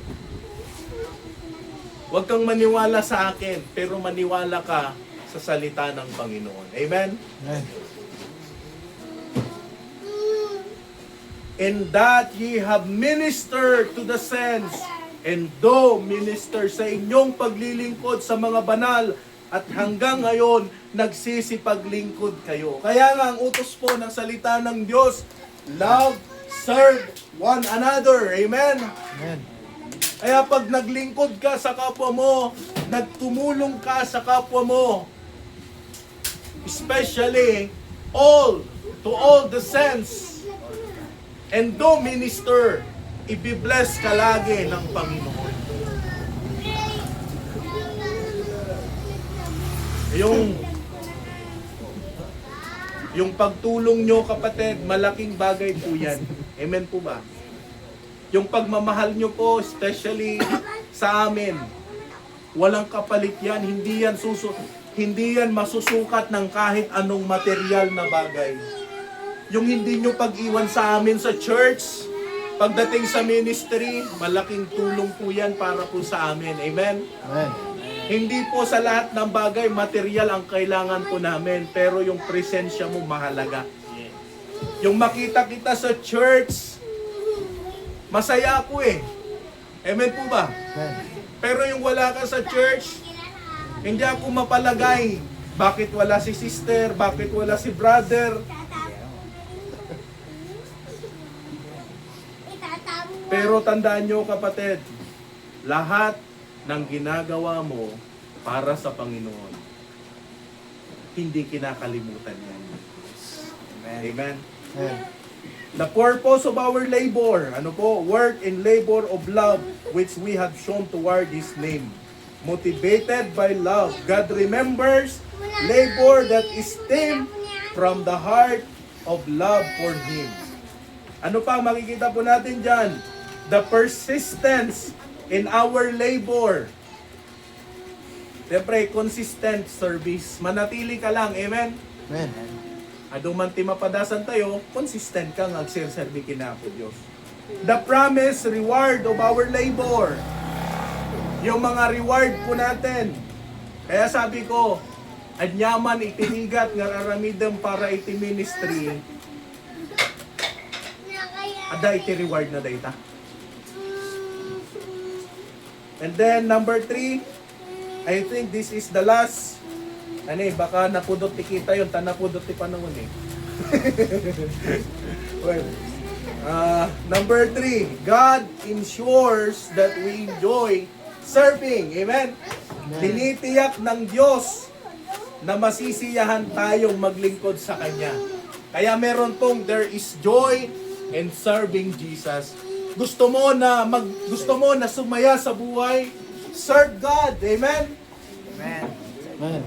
Huwag kang maniwala sa akin, pero maniwala ka sa salita ng Panginoon. Amen? Amen. In that ye have ministered to the saints, and do minister sa inyong paglilingkod sa mga banal, at hanggang ngayon, nagsisipaglingkod kayo. Kaya nga, ang utos po ng salita ng Diyos, love, serve one another. Amen? Amen. Kaya pag naglingkod ka sa kapwa mo, nagtumulong ka sa kapwa mo, especially to all the saints, and do minister, ibibless ka lagi ng Panginoon. Yung pagtulong nyo, kapatid, malaking bagay po yan. Amen po ba? Yung pagmamahal nyo po, especially sa amin, walang kapalit yan. Hindi yan masusukat ng kahit anong material na bagay. Yung hindi nyo pag-iwan sa amin sa church, pagdating sa ministry, malaking tulong po yan para po sa amin. Amen? Amen. Hindi po sa lahat ng bagay, material ang kailangan po namin, pero yung presensya mo mahalaga. Yung makita kita sa church, masaya ako eh. Amen po ba? Amen. Pero yung wala ka sa church, hindi ako mapalagay. Bakit wala si sister? Bakit wala si brother? Pero tandaan nyo, kapatid, lahat ng ginagawa mo para sa Panginoon, hindi kinakalimutan yan. Amen? Amen. The purpose of our labor, ano po? Work and labor of love which we have shown toward His name. Motivated by love, God remembers labor that is stemmed from the heart of love for Him. Ano pa ang makikita po natin dyan? The persistence in our labor. Siyempre, consistent service. Manatili ka lang, amen? Amen. Aduman ti mapadasan tayo, consistent kang agserserbi kinapo Diyos. The promised reward of our labor. Yung mga reward po natin. Kaya sabi ko, anyaman itinigat nga aramidem para iti ministry. Ada iti reward na data. And then number 3, I think this is the last. Baka napudot ti kita yun, tanapudot ti panahon eh. Well, number 3, God ensures that we enjoy serving. Amen? Tinitiyak ng Diyos na masisiyahan tayong maglingkod sa Kanya. Kaya meron tong there is joy in serving Jesus. Gusto mo na sumaya sa buhay, serve God. Amen? Amen. Amen.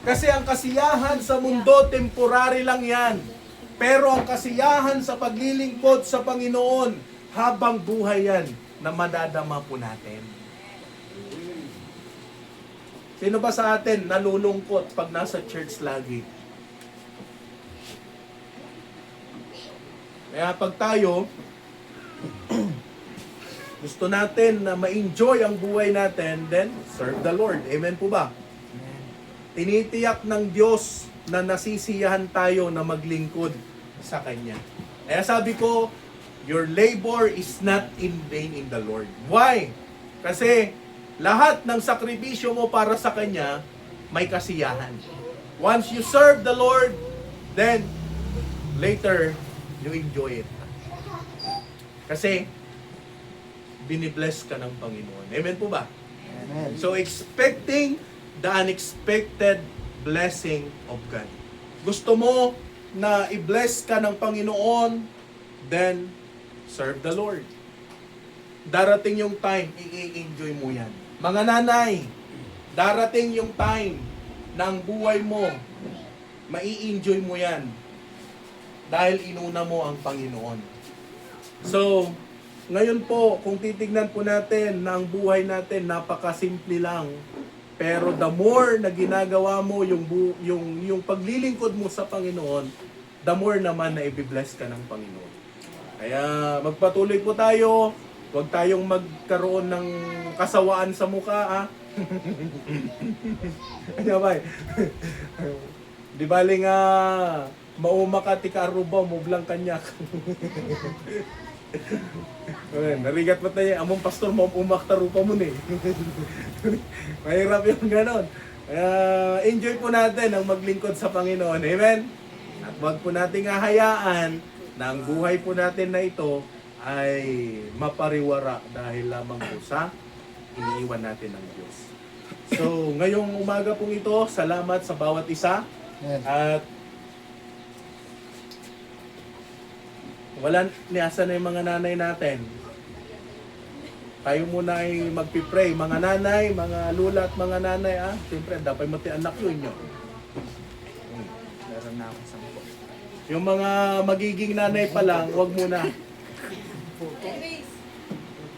Kasi ang kasiyahan sa mundo, temporary lang yan. Pero ang kasiyahan sa paglilingkod sa Panginoon, habang buhay yan, na madadama po natin. Sino ba sa atin nalulungkot pag nasa church lagi? Kaya pag tayo, gusto natin na ma-enjoy ang buhay natin, then serve the Lord. Amen po ba? Tinitiyak ng Diyos na nasisiyahan tayo na maglingkod sa Kanya. Kaya sabi ko, your labor is not in vain in the Lord. Why? Kasi lahat ng sakripisyo mo para sa Kanya, may kasiyahan. Once you serve the Lord, then later, you enjoy it. Kasi, binibless ka ng Panginoon. Amen po ba? Amen. So, expecting the unexpected blessing of God. Gusto mo na i-bless ka ng Panginoon, then serve the Lord. Darating yung time, i-enjoy mo yan. Mga nanay, darating yung time na ang buhay mo, mai-enjoy mo yan. Dahil inuna mo ang Panginoon. So, ngayon po, kung titignan po natin na ang buhay natin, napakasimple lang. Pero the more na ginagawa mo yung paglilingkod mo sa Panginoon, the more naman na i-bless ka ng Panginoon. Kaya magpatuloy po tayo. Huwag tayong magkaroon ng kasawaan sa mukha, ha? Ano ba? Di bali nga mauma ka ti karuba mo blang kanyak. Narigat mo tayo, among pastor mo umaktarupa mo ni. Mahirap yung ganon. Enjoy po natin ang maglingkod sa Panginoon. Amen? At wag po nating hahayaan na ang buhay po natin na ito ay mapariwara dahil lamang po sa iniiwan natin ng Diyos. So, ngayong umaga pong ito, salamat sa bawat isa. Amen. At wala niasa na yung mga nanay natin. Tayo muna ay magpipray. Mga nanay, mga lula at mga nanay, siyempre, dapat mati anak yun nyo. Meron na akong 10. Yung mga magiging nanay pa lang, wag muna.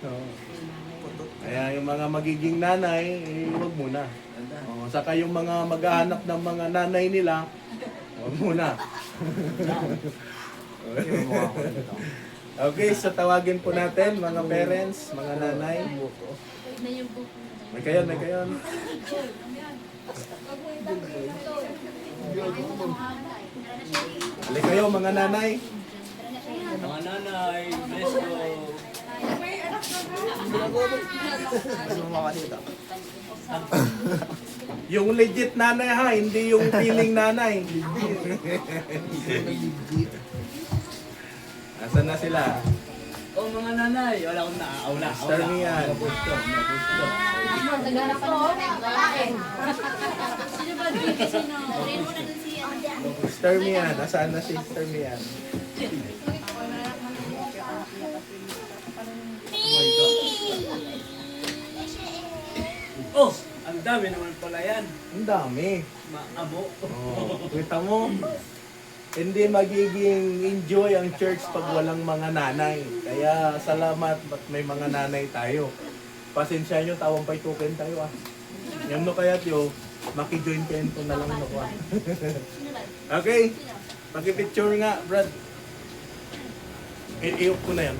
Oo. Kaya yung mga magiging nanay, wag muna. Saka yung mga maghahanap ng mga nanay nila, wag muna. Okay, so tawagin po natin mga parents, mga nanay. May kayon. Hali kayo mga nanay. Mga nanay, bless ko. Yung legit nanay ha, hindi yung feeling nanay. Asan na sila? Oh, mga nanay, wala akong naaawla. Star Mian. Naghanap pa ng lalaki. Sino ba? Sino? Rin mo na dun si Star Mian, asaan na si Star Mian? Oh, ang dami naman pala yan. Ang dami. Maamo. Oh, kita mo. hindi magiging enjoy ang church pag walang mga nanay. Kaya salamat at may mga nanay tayo. Pasensya nyo, tawang pa'y token tayo ah. Yan no kaya tiyo, maki-join kento na lang no ah. Okay, paki-picture nga, Brad. Iyok ko na yan.